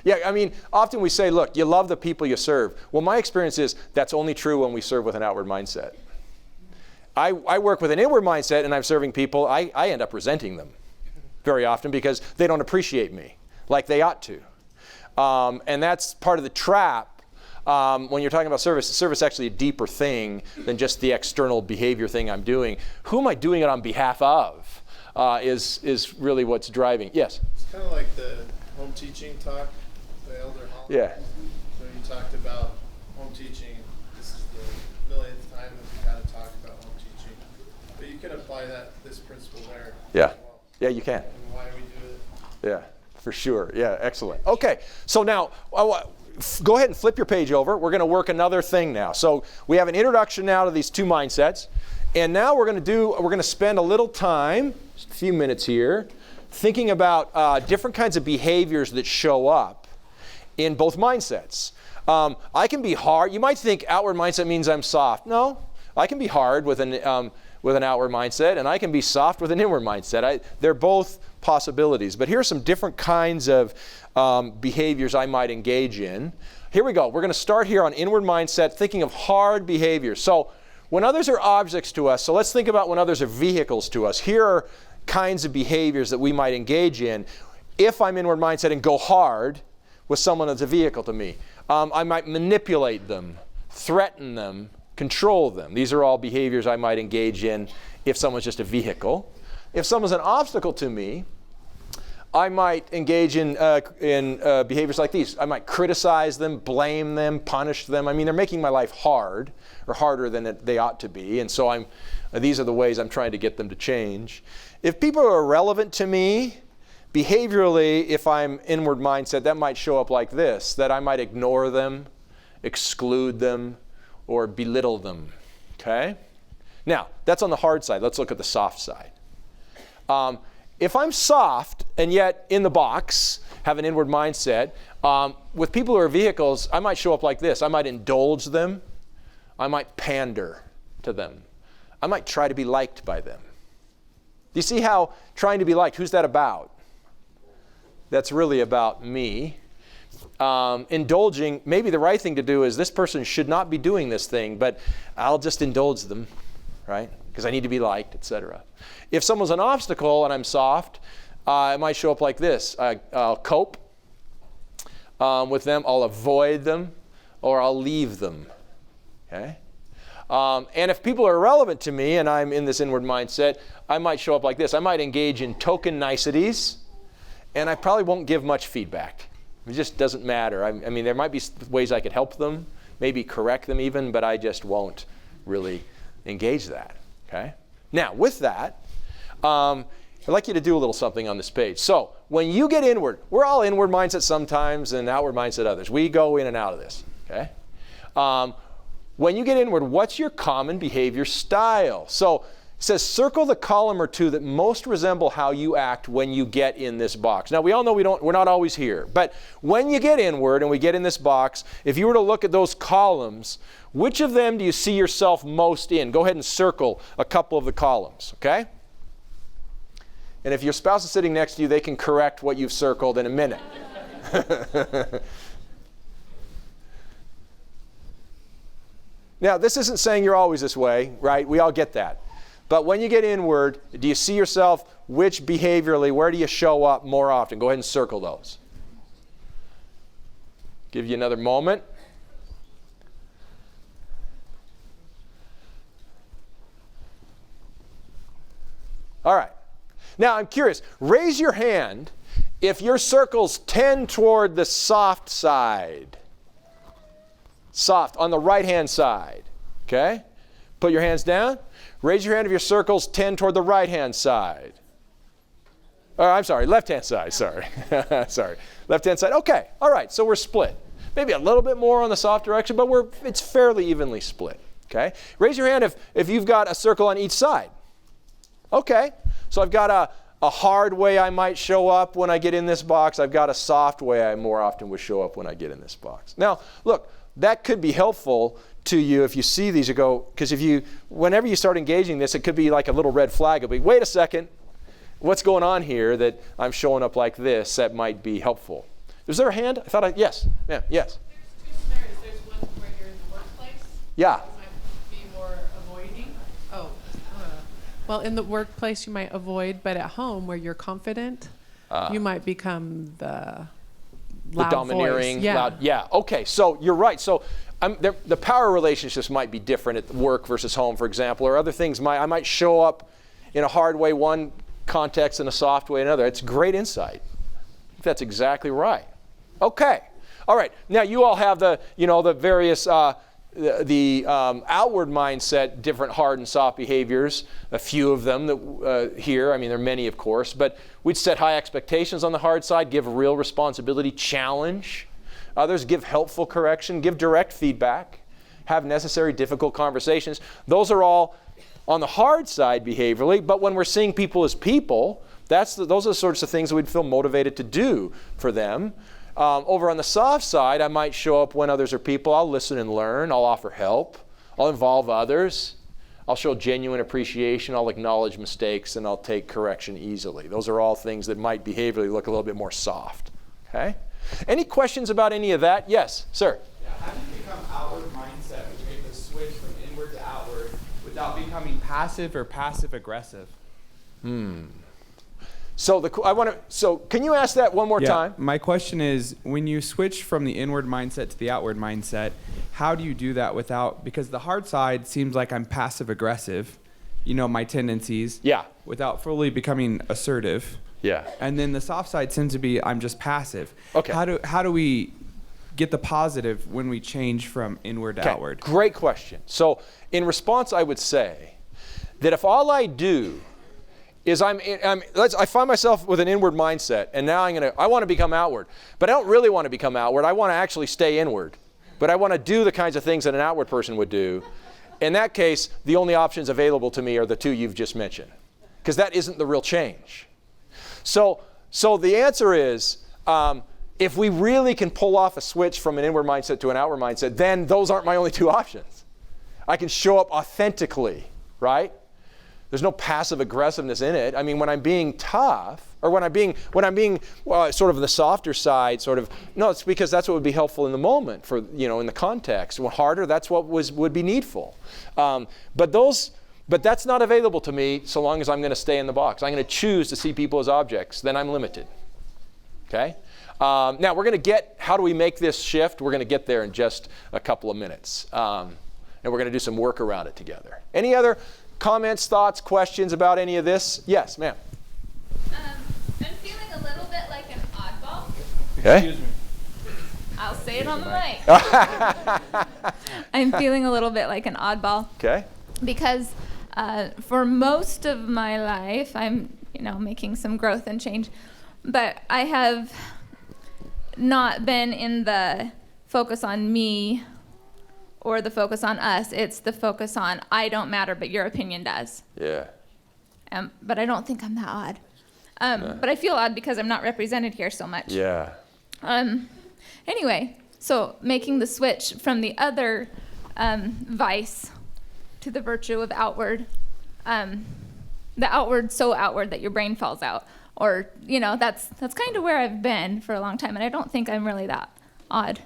Yeah, I mean, often we say, look, you love the people you serve. Well, my experience is that's only true when we serve with an outward mindset. I work with an inward mindset and I'm serving people, I end up resenting them very often because they don't appreciate me like they ought to. And that's part of the trap when you're talking about service is actually a deeper thing than just the external behavior thing I'm doing. Who am I doing it on behalf of is really what's driving. Yes? It's kind of like the home teaching talk, the Elder Holland. Yeah. So you talked about home teaching. This is the millionth time that we've had to talk about home teaching. But you can apply this principle there. Yeah. As well. Yeah, you can. And why we do it. Yeah, for sure. Yeah, excellent. Okay, so now go ahead and flip your page over. We're going to work another thing now. So we have an introduction now to these two mindsets. And now we're going to spend a little time, just a few minutes here, thinking about different kinds of behaviors that show up in both mindsets. I can be hard. You might think outward mindset means I'm soft. No, I can be hard with an outward mindset, and I can be soft with an inward mindset. They're both possibilities. But here are some different kinds of behaviors I might engage in. Here we go. We're going to start here on inward mindset, thinking of hard behaviors. So when others are objects to us, so let's think about when others are vehicles to us. Here are kinds of behaviors that we might engage in if I'm inward mindset and go hard with someone that's a vehicle to me. I might manipulate them, threaten them, control them. These are all behaviors I might engage in if someone's just a vehicle. If someone's an obstacle to me, I might engage in behaviors like these. I might criticize them, blame them, punish them. I mean, they're making my life hard or harder than they ought to be. And so these are the ways I'm trying to get them to change. If people are irrelevant to me, behaviorally, if I'm inward mindset, that might show up like this, that I might ignore them, exclude them, or belittle them. Okay? Now, that's on the hard side. Let's look at the soft side. If I'm soft and yet in the box, have an inward mindset, with people who are vehicles, I might show up like this. I might indulge them. I might pander to them. I might try to be liked by them. Do you see how trying to be liked, who's that about? That's really about me. Indulging, maybe the right thing to do is this person should not be doing this thing, but I'll just indulge them, right? Because I need to be liked, etc. If someone's an obstacle and I'm soft, it might show up like this. I'll cope with them, I'll avoid them, or I'll leave them. Okay? And if people are irrelevant to me and I'm in this inward mindset, I might show up like this. I might engage in token niceties, and I probably won't give much feedback. It just doesn't matter. I mean, there might be ways I could help them, maybe correct them even, but I just won't really engage that. Okay? Now, with that, I'd like you to do a little something on this page. So, when you get inward, we're all inward mindset sometimes and outward mindset others. We go in and out of this. Okay? When you get inward, what's your common behavior style? So, it says circle the column or two that most resemble how you act when you get in this box. Now, we all know we're not always here. But when you get inward and we get in this box, if you were to look at those columns, which of them do you see yourself most in? Go ahead and circle a couple of the columns, okay? And if your spouse is sitting next to you, they can correct what you've circled in a minute. Now, this isn't saying you're always this way, right? We all get that. But when you get inward, do you see yourself, which behaviorally, where do you show up more often? Go ahead and circle those. Give you another moment. All right. Now, I'm curious. Raise your hand if your circles tend toward the soft side. Soft, on the right-hand side. Okay? Put your hands down. Raise your hand if your circles tend toward the right-hand side. I'm sorry, left-hand side, sorry. Sorry, left-hand side. Okay, all right, so we're split. Maybe a little bit more on the soft direction, but it's fairly evenly split. Okay? Raise your hand if you've got a circle on each side. Okay, so I've got a hard way I might show up when I get in this box. I've got a soft way I more often would show up when I get in this box. Now, look, that could be helpful to you if you see these. You go, because whenever you start engaging this, it could be like a little red flag. It'll be, wait a second, what's going on here that I'm showing up like this? That might be helpful. Is there a hand? I thought yes. Yeah, yes. There's two scenarios. There's one where you're in the workplace. Yeah. You might be more avoiding. Well, in the workplace you might avoid, but at home where you're confident, you might become the loud domineering, voice. Yeah. loud. Yeah. Okay. So you're right. So the power relationships might be different at work versus home, for example, or other things. I might show up in a hard way one context and a soft way another. It's great insight. That's exactly right. Okay. All right. Now you all have the various outward mindset, different hard and soft behaviors. A few of them that here. I mean, there are many, of course, but we'd set high expectations on the hard side, give real responsibility, challenge others, give helpful correction, give direct feedback, have necessary difficult conversations. Those are all on the hard side behaviorally, but when we're seeing people as people, those are the sorts of things that we'd feel motivated to do for them. Over on the soft side, I might show up when others are people. I'll listen and learn. I'll offer help. I'll involve others. I'll show genuine appreciation. I'll acknowledge mistakes, and I'll take correction easily. Those are all things that might behaviorally look a little bit more soft. Okay? Any questions about any of that? Yes, sir. Yeah, how do you become outward mindset when you make the switch from inward to outward without becoming passive or passive aggressive? So can you ask that one more time? My question is, when you switch from the inward mindset to the outward mindset, how do you do that because the hard side seems like I'm passive aggressive, my tendencies. Yeah. Without fully becoming assertive. Yeah. And then the soft side tends to be I'm just passive. Okay. How do we get the positive when we change from inward to outward? Great question. So in response, I would say that if all I do is I find myself with an inward mindset, and now I want to become outward, but I don't really want to become outward. I want to actually stay inward, but I want to do the kinds of things that an outward person would do. In that case, the only options available to me are the two you've just mentioned, because that isn't the real change. So the answer is, if we really can pull off a switch from an inward mindset to an outward mindset, then those aren't my only two options. I can show up authentically, right? There's no passive aggressiveness in it. I mean, when I'm being tough, or when I'm being sort of the softer side, it's because that's what would be helpful in the moment for, in the context. When harder, that's what would be needful. But that's not available to me so long as I'm going to stay in the box. I'm going to choose to see people as objects. Then I'm limited. Okay? Now, how do we make this shift? We're going to get there in just a couple of minutes. And we're going to do some work around it together. Any other comments, thoughts, questions about any of this? Yes, ma'am. I'm feeling a little bit like an oddball. Okay. Excuse me. I'll say it on the mic. I'm feeling a little bit like an oddball. Okay. Because for most of my life, I'm, making some growth and change, but I have not been in the focus on me or the focus on us. It's the focus on I don't matter, but your opinion does. Yeah. But I don't think I'm that odd. But I feel odd because I'm not represented here so much. Yeah. Anyway, so making the switch from the other vice to the virtue of outward, the outward so outward that your brain falls out, or that's kind of where I've been for a long time, and I don't think I'm really that odd.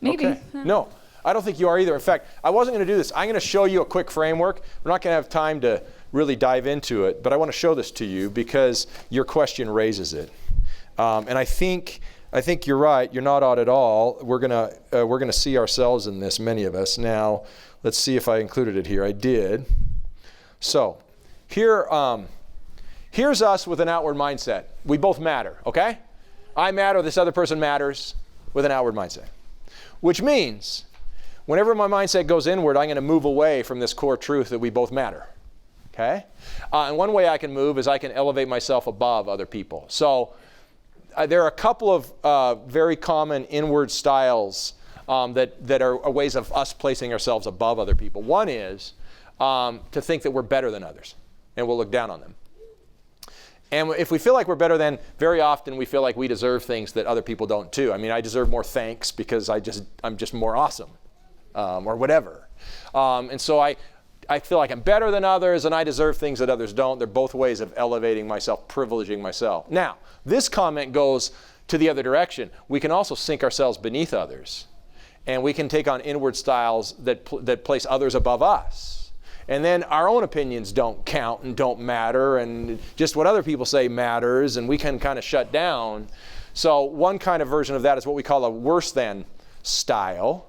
Maybe. Okay. No, I don't think you are either. In fact, I wasn't going to do this. I'm going to show you a quick framework. We're not going to have time to really dive into it, but I want to show this to you because your question raises it, and I think you're right. You're not odd at all. We're gonna see ourselves in this, many of us. Now, let's see if I included it here. I did. So, here's us with an outward mindset. We both matter, okay? I matter, this other person matters with an outward mindset. Which means, whenever my mindset goes inward, I'm going to move away from this core truth that we both matter, okay? And one way I can move is I can elevate myself above other people. So, there are a couple of very common inward styles that are ways of us placing ourselves above other people. One is to think that we're better than others, and we'll look down on them. And if we feel like we're better than, very often we feel like we deserve things that other people don't too. I mean, I deserve more thanks because I'm just more awesome, or whatever. And so I feel like I'm better than others, and I deserve things that others don't. They're both ways of elevating myself, privileging myself. Now, this comment goes to the other direction. We can also sink ourselves beneath others, and we can take on inward styles that place others above us. And then our own opinions don't count and don't matter, and just what other people say matters, and we can kind of shut down. So one kind of version of that is what we call a worse than style,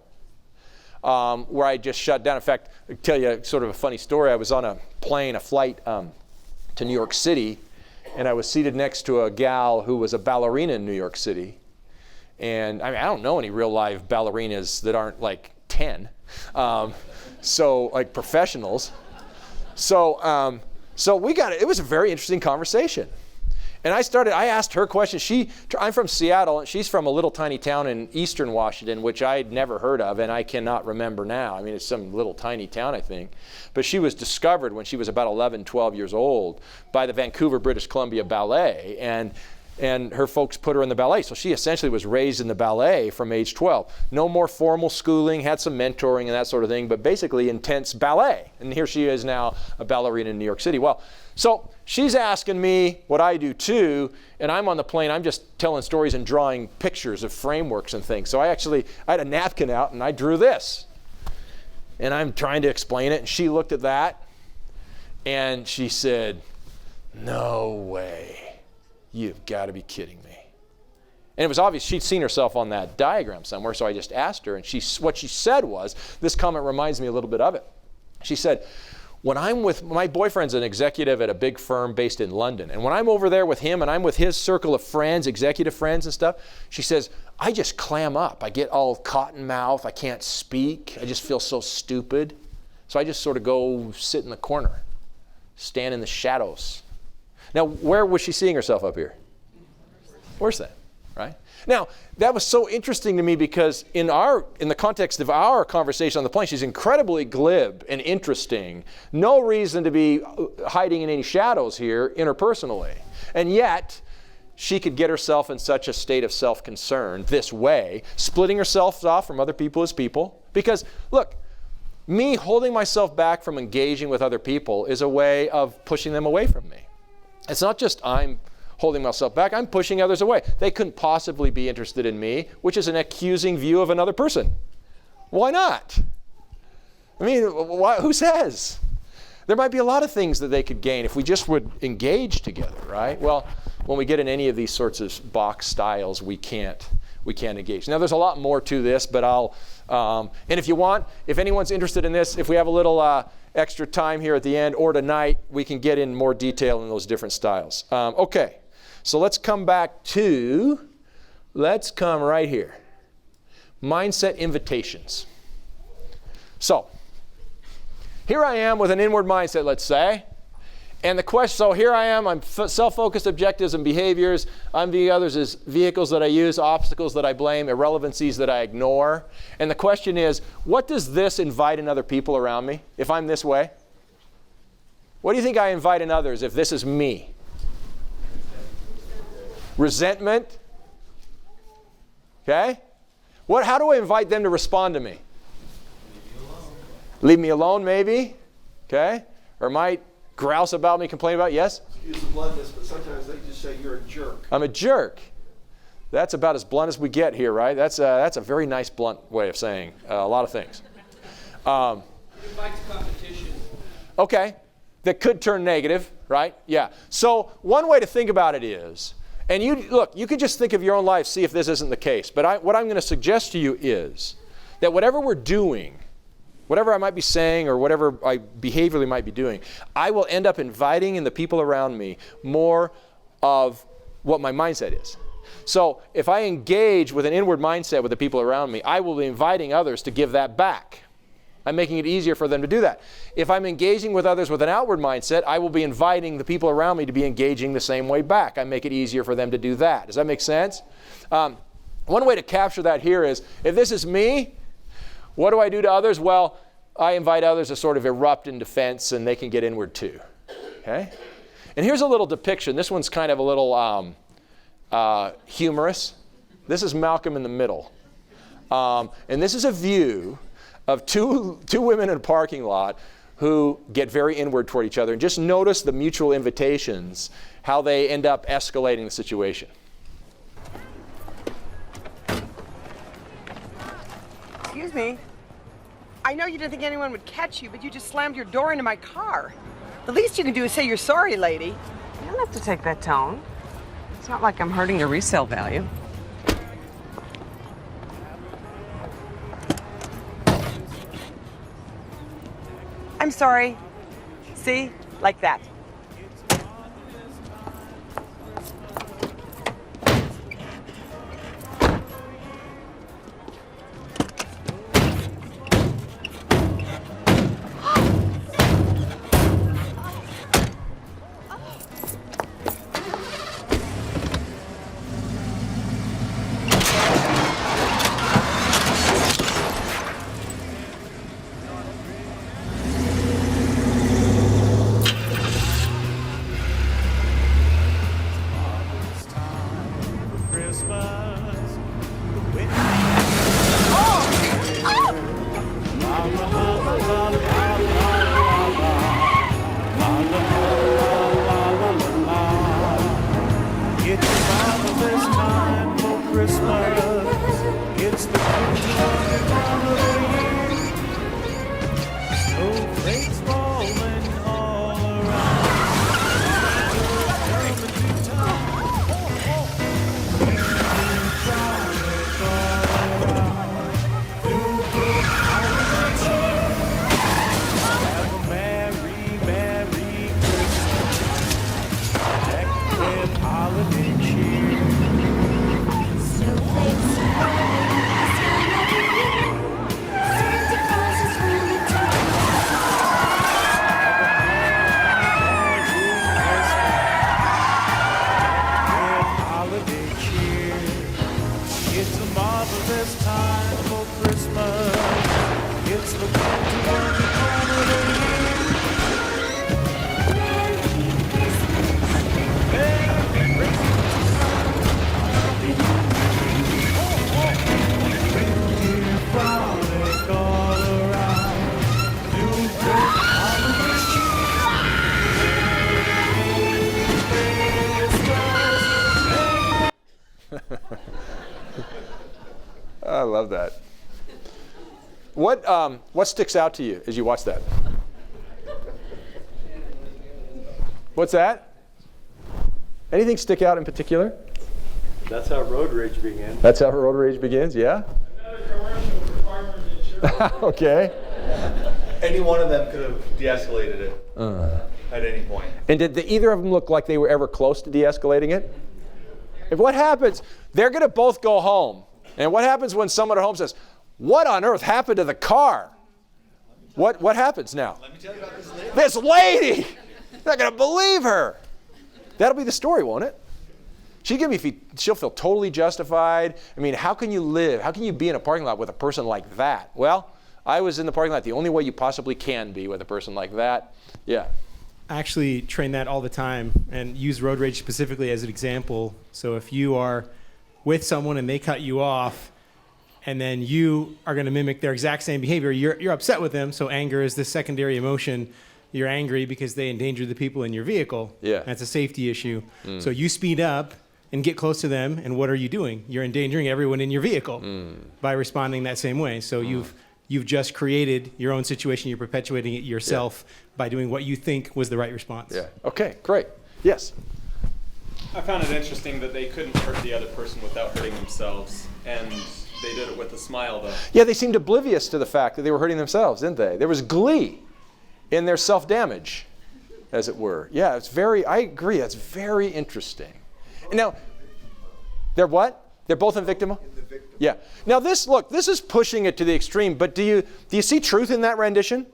where I just shut down. In fact, I'll tell you sort of a funny story. I was on a flight to New York City, and I was seated next to a gal who was a ballerina in New York City. And I mean, I don't know any real live ballerinas that aren't like 10. So like professionals. So we got it. It was a very interesting conversation. And I asked her questions. I'm from Seattle, and she's from a little tiny town in eastern Washington, which I'd never heard of, and I cannot remember now. I mean, it's some little tiny town, I think. But she was discovered when she was about 11, 12 years old by the Vancouver, British Columbia Ballet, and her folks put her in the ballet. So she essentially was raised in the ballet from age 12. No more formal schooling, had some mentoring and that sort of thing, but basically intense ballet. And here she is now, a ballerina in New York City. Well, so she's asking me what I do too, and I'm on the plane, I'm just telling stories and drawing pictures of frameworks and things. So I had a napkin out and I drew this. And I'm trying to explain it, and she looked at that and she said, "No way. You've got to be kidding me." And it was obvious she'd seen herself on that diagram somewhere, so I just asked her, and what she said was, this comment reminds me a little bit of it. She said, "When I'm with, my boyfriend's an executive at a big firm based in London, and when I'm over there with him and I'm with his circle of friends, executive friends and stuff," she says, "I just clam up. I get all cotton mouth. I can't speak. I just feel so stupid. So I just sort of go sit in the corner, stand in the shadows." Now, where was she seeing herself up here? Worse than, right? Now, that was so interesting to me because in the context of our conversation on the plane, she's incredibly glib and interesting. No reason to be hiding in any shadows here interpersonally. And yet, she could get herself in such a state of self-concern this way, splitting herself off from other people as people. Because, look, me holding myself back from engaging with other people is a way of pushing them away from me. It's not just I'm holding myself back, I'm pushing others away. They couldn't possibly be interested in me, which is an accusing view of another person. Why not? I mean, who says? There might be a lot of things that they could gain if we just would engage together, right? Well, when we get in any of these sorts of box styles, we can't engage. Now, there's a lot more to this, but and if anyone's interested in this, if we have a little extra time here at the end or tonight, we can get in more detail in those different styles. Okay, so let's come right here. Mindset invitations. So, here I am with an inward mindset, let's say. And the question, so here I am, I'm self-focused objectives and behaviors. I'm viewing others as vehicles that I use, obstacles that I blame, irrelevancies that I ignore. And the question is, what does this invite in other people around me if I'm this way? What do you think I invite in others if this is me? Resentment? Okay? How do I invite them to respond to me? Leave me alone, maybe? Okay? Or might grouse about me, complain about, yes? Use the bluntness, but sometimes they just say you're a jerk. I'm a jerk. That's about as blunt as we get here, right? That's a very nice blunt way of saying a lot of things. It invites competition. Okay, that could turn negative, right? Yeah. So one way to think about it is, and you could just think of your own life, see if this isn't the case. But what I'm going to suggest to you is that whatever we're doing, whatever I might be saying or whatever I behaviorally might be doing, I will end up inviting in the people around me more of what my mindset is. So if I engage with an inward mindset with the people around me, I will be inviting others to give that back. I'm making it easier for them to do that. If I'm engaging with others with an outward mindset, I will be inviting the people around me to be engaging the same way back. I make it easier for them to do that. Does that make sense? One way to capture that here is, if this is me, what do I do to others? Well, I invite others to sort of erupt in defense, and they can get inward too. Okay? And here's a little depiction. This one's kind of a little humorous. This is Malcolm in the Middle. And this is a view of two women in a parking lot who get very inward toward each other. And just notice the mutual invitations, how they end up escalating the situation. Excuse me. I know you didn't think anyone would catch you, but you just slammed your door into my car. The least you can do is say you're sorry, lady. You don't have to take that tone. It's not like I'm hurting your resale value. I'm sorry. See? Like that. I love that. What sticks out to you as you watch that? What's that? Anything stick out in particular? That's how road rage begins. That's how road rage begins, yeah? Okay. Any one of them could have de-escalated it at any point. And did either of them look like they were ever close to de-escalating it? If what happens, they're going to both go home. And what happens when someone at home says, "What on earth happened to the car?" What happens now? Let me tell you about this lady. This lady! You're not going to believe her. That'll be the story, won't it? She'll feel totally justified. I mean, how can you live? How can you be in a parking lot with a person like that? Well, I was in the parking lot the only way you possibly can be with a person like that. Yeah. I actually train that all the time and use road rage specifically as an example. So if you are with someone and they cut you off, and then you are going to mimic their exact same behavior, you're upset with them. So anger is the secondary emotion. You're angry because they endanger the people in your vehicle. Yeah. That's a safety issue. So you speed up and get close to them, and what are you doing? You're endangering everyone in your vehicle by responding that same way. So you've just created your own situation. You're perpetuating it yourself by doing what you think was the right response. Yeah. Okay, great. Yes? I found it interesting that they couldn't hurt the other person without hurting themselves, and they did it with a smile, though. Yeah, they seemed oblivious to the fact that they were hurting themselves, didn't they? There was glee in their self-damage, as it were. Yeah, I agree. That's very interesting. Now, they're what? They're both in victim mode? Yeah. Now this is pushing it to the extreme, but do you see truth in that rendition?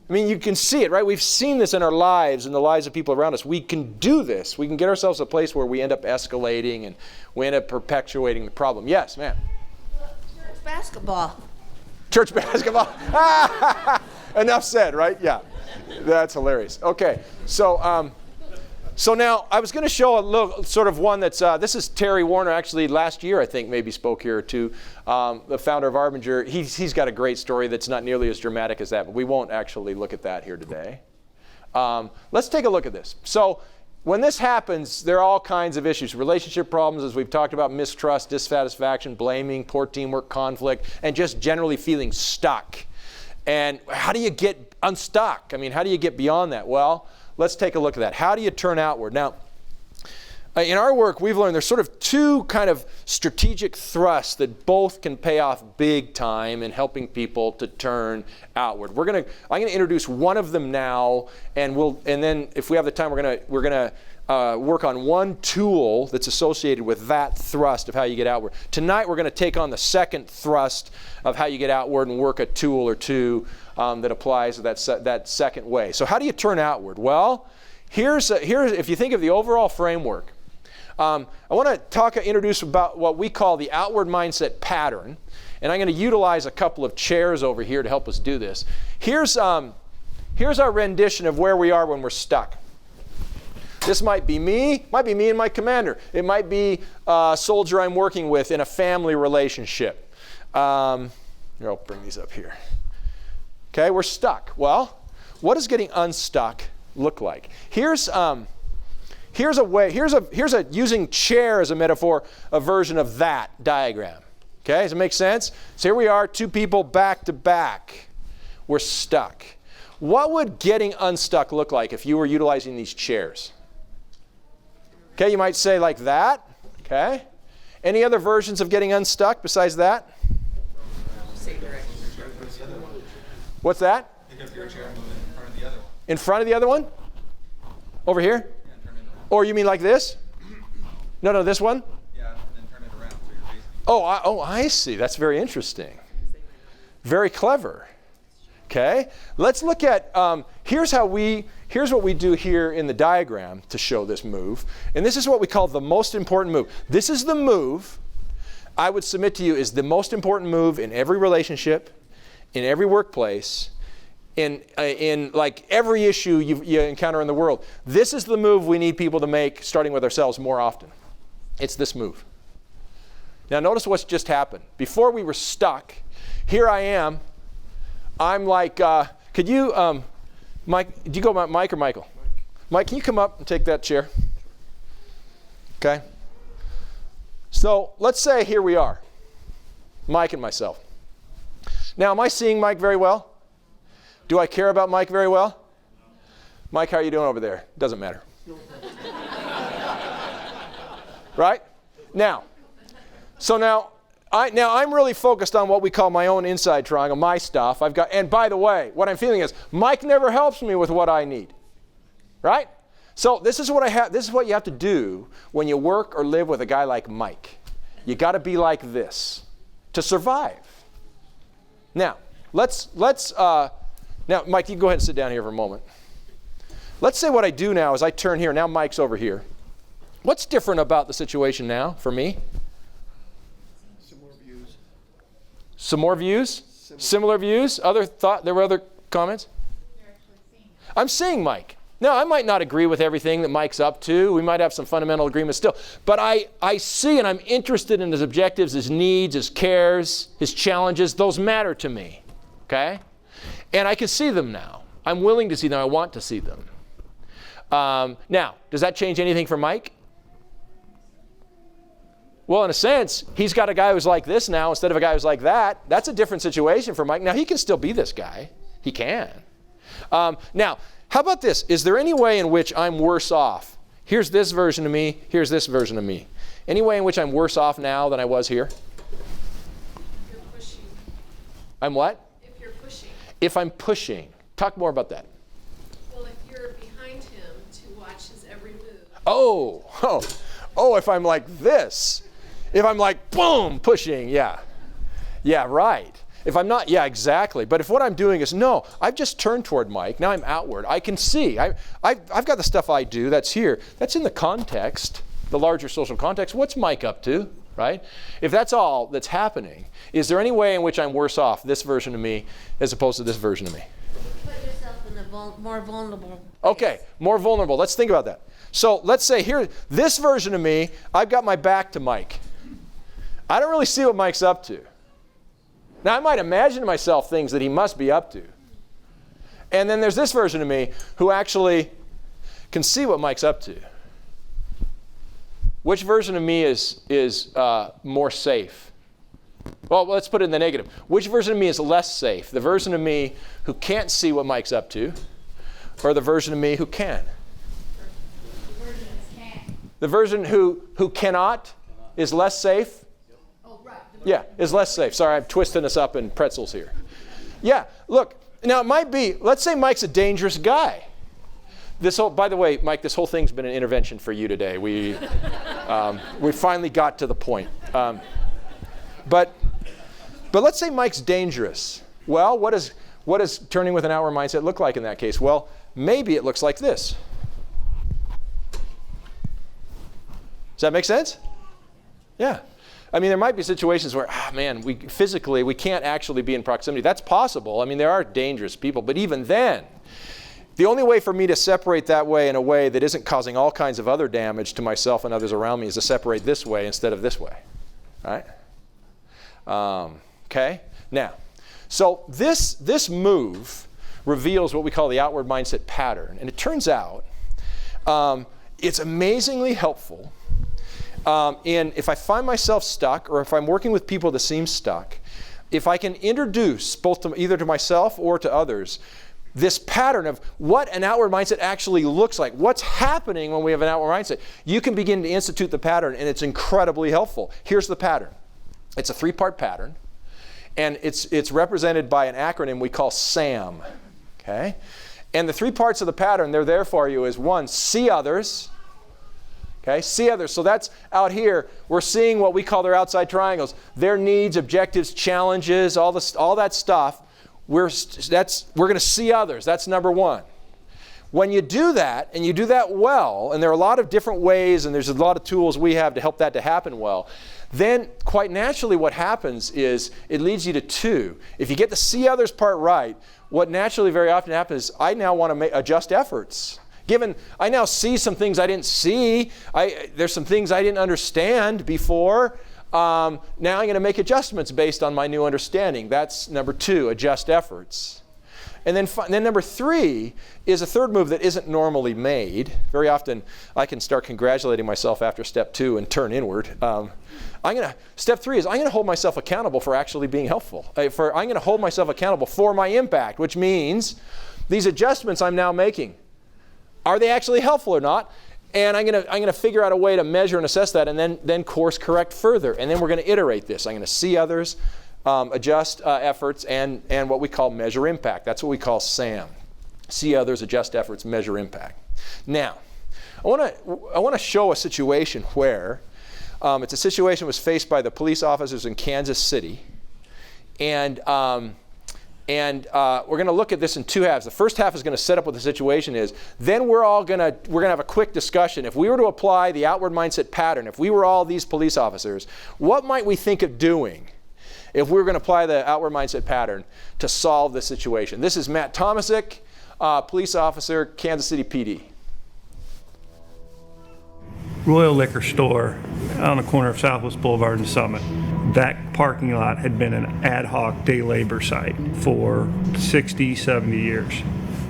I mean, you can see it, right? We've seen this in our lives and the lives of people around us. We can do this. We can get ourselves to a place where we end up escalating and we end up perpetuating the problem. Yes, ma'am. Church basketball. Church basketball. Enough said, right? Yeah. That's hilarious. Okay. So now I was going to show a little sort of one that's, this is Terry Warner, actually last year I think maybe spoke here too, the founder of Arbinger. He's got a great story that's not nearly as dramatic as that, but we won't actually look at that here today. Let's take a look at this. So when this happens, there are all kinds of issues. Relationship problems, as we've talked about, mistrust, dissatisfaction, blaming, poor teamwork, conflict, and just generally feeling stuck. And how do you get unstuck? I mean, how do you get beyond that? Well, let's take a look at that. How do you turn outward? Now, In our work, we've learned there's sort of two kind of strategic thrusts that both can pay off big time in helping people to turn outward. I'm going to introduce one of them now, and then if we have the time, we're going to work on one tool that's associated with that thrust of how you get outward. Tonight, we're going to take on the second thrust of how you get outward and work a tool or two that applies to that second way. So how do you turn outward? Well, here's if you think of the overall framework. I want to introduce about what we call the outward mindset pattern, and I'm going to utilize a couple of chairs over here to help us do this. Here's our rendition of where we are when we're stuck. This might be me and my commander. It might be a soldier I'm working with in a family relationship. Here, I'll bring these up here. Okay, we're stuck. Well, what does getting unstuck look like? Here's using chair as a metaphor, a version of that diagram. Okay, does it make sense? So here we are, two people back to back. We're stuck. What would getting unstuck look like if you were utilizing these chairs? Okay, you might say like that. Okay. Any other versions of getting unstuck besides that? What's that? Think of your chair moving in front of the other one. In front of the other one? Over here? Yeah, turn it around. Or you mean like this? No, this one? Yeah, and then turn it around so you're facing. I see. That's very interesting. Very clever. Okay, let's look at, here's what we do here in the diagram to show this move. And this is what we call the most important move. This is the move I would submit to you is the most important move in every relationship, in every workplace, in like every issue you encounter in the world. This is the move we need people to make, starting with ourselves more often. It's this move. Now notice what's just happened. Before we were stuck, here I am. I'm like, could you, Mike, do you go by Mike or Michael? Mike, can you come up and take that chair? Okay. So let's say here we are, Mike and myself. Now, am I seeing Mike very well? Do I care about Mike very well? Mike, how are you doing over there? Doesn't matter. Right? Now, I'm really focused on what we call my own inside triangle, my stuff. And by the way, what I'm feeling is Mike never helps me with what I need. Right? So this is what you have to do when you work or live with a guy like Mike. You got to be like this to survive. Now, now, Mike, you can go ahead and sit down here for a moment. Let's say what I do now is I turn here. Now Mike's over here. What's different about the situation now for me? Some more views? Similar views? There were other comments? I'm seeing Mike. Now, I might not agree with everything that Mike's up to. We might have some fundamental agreements still. But I see and I'm interested in his objectives, his needs, his cares, his challenges. Those matter to me. Okay? And I can see them now. I'm willing to see them. I want to see them. Now, does that change anything for Mike? Well, in a sense, he's got a guy who's like this now instead of a guy who's like that. That's a different situation for Mike. Now, he can still be this guy. He can. Now, how about this? Is there any way in which I'm worse off? Here's this version of me. Here's this version of me. Any way in which I'm worse off now than I was here? If you're pushing. I'm what? If you're pushing. If I'm pushing. Talk more about that. Well, if you're behind him to watch his every move. Oh, if I'm like this. If I'm like, boom, pushing, yeah. Yeah, right. If I'm not, yeah, exactly. But if what I'm doing is, no, I've just turned toward Mike. Now I'm outward. I can see. I've got the stuff I do that's here. That's in the context, the larger social context. What's Mike up to, right? If that's all that's happening, is there any way in which I'm worse off, this version of me, as opposed to this version of me? Put yourself in a more vulnerable. Okay, more vulnerable. Let's think about that. So let's say here, this version of me, I've got my back to Mike. I don't really see what Mike's up to. Now, I might imagine to myself things that he must be up to. And then there's this version of me who actually can see what Mike's up to. Which version of me is more safe? Well, let's put it in the negative. Which version of me is less safe? The version of me who can't see what Mike's up to, or the version of me who can? The version who cannot is less safe? Yeah, is less safe. Sorry, I'm twisting us up in pretzels here. Yeah, look, now it might be, let's say Mike's a dangerous guy. By the way, Mike, this whole thing's been an intervention for you today. We finally got to the point. But let's say Mike's dangerous. Well, what does turning with an outward mindset look like in that case? Well, maybe it looks like this. Does that make sense? Yeah. I mean, there might be situations where, we physically, we can't actually be in proximity. That's possible. I mean, there are dangerous people. But even then, the only way for me to separate that way in a way that isn't causing all kinds of other damage to myself and others around me is to separate this way instead of this way. All right? Okay? Now, so this move reveals what we call the outward mindset pattern. And it turns out it's amazingly helpful in if I find myself stuck or if I'm working with people that seem stuck, if I can introduce both either to myself or to others this pattern of what an outward mindset actually looks like, what's happening when we have an outward mindset, you can begin to institute the pattern, and it's incredibly helpful. Here's the pattern. It's a 3-part pattern, and it's represented by an acronym we call SAM. Okay? And the 3 parts of the pattern, they're there for you, is 1, see others. Okay, see others. So that's out here. We're seeing what we call their outside triangles. Their needs, objectives, challenges, all that stuff. We're going to see others. That's number 1. When you do that, and you do that well, and there are a lot of different ways, and there's a lot of tools we have to help that to happen well, then quite naturally what happens is it leads you to 2. If you get the see others part right, what naturally very often happens is I now want to adjust efforts. Given I now see some things I didn't see, there's some things I didn't understand before. Now I'm going to make adjustments based on my new understanding. That's number 2, adjust efforts. And then number 3 is a third move that isn't normally made. Very often I can start congratulating myself after step 2 and turn inward. Step 3 is I'm going to hold myself accountable for actually being helpful. I'm going to hold myself accountable for my impact, which means these adjustments I'm now making, are they actually helpful or not? And I'm going to figure out a way to measure and assess that, and then course correct further. And then we're going to iterate this. I'm going to see others, adjust efforts, and what we call measure impact. That's what we call SAM. See others, adjust efforts, measure impact. Now, I want to show a situation where it's a situation that was faced by the police officers in Kansas City, and we're going to look at this in 2 halves. The first half is going to set up what the situation is. Then we're going to have a quick discussion. If we were to apply the outward mindset pattern, if we were all these police officers, what might we think of doing if we were going to apply the outward mindset pattern to solve this situation? This is Matt Tomasic, police officer, Kansas City PD. Royal Liquor Store on the corner of Southwest Boulevard and Summit. That parking lot had been an ad hoc day labor site for 60, 70 years.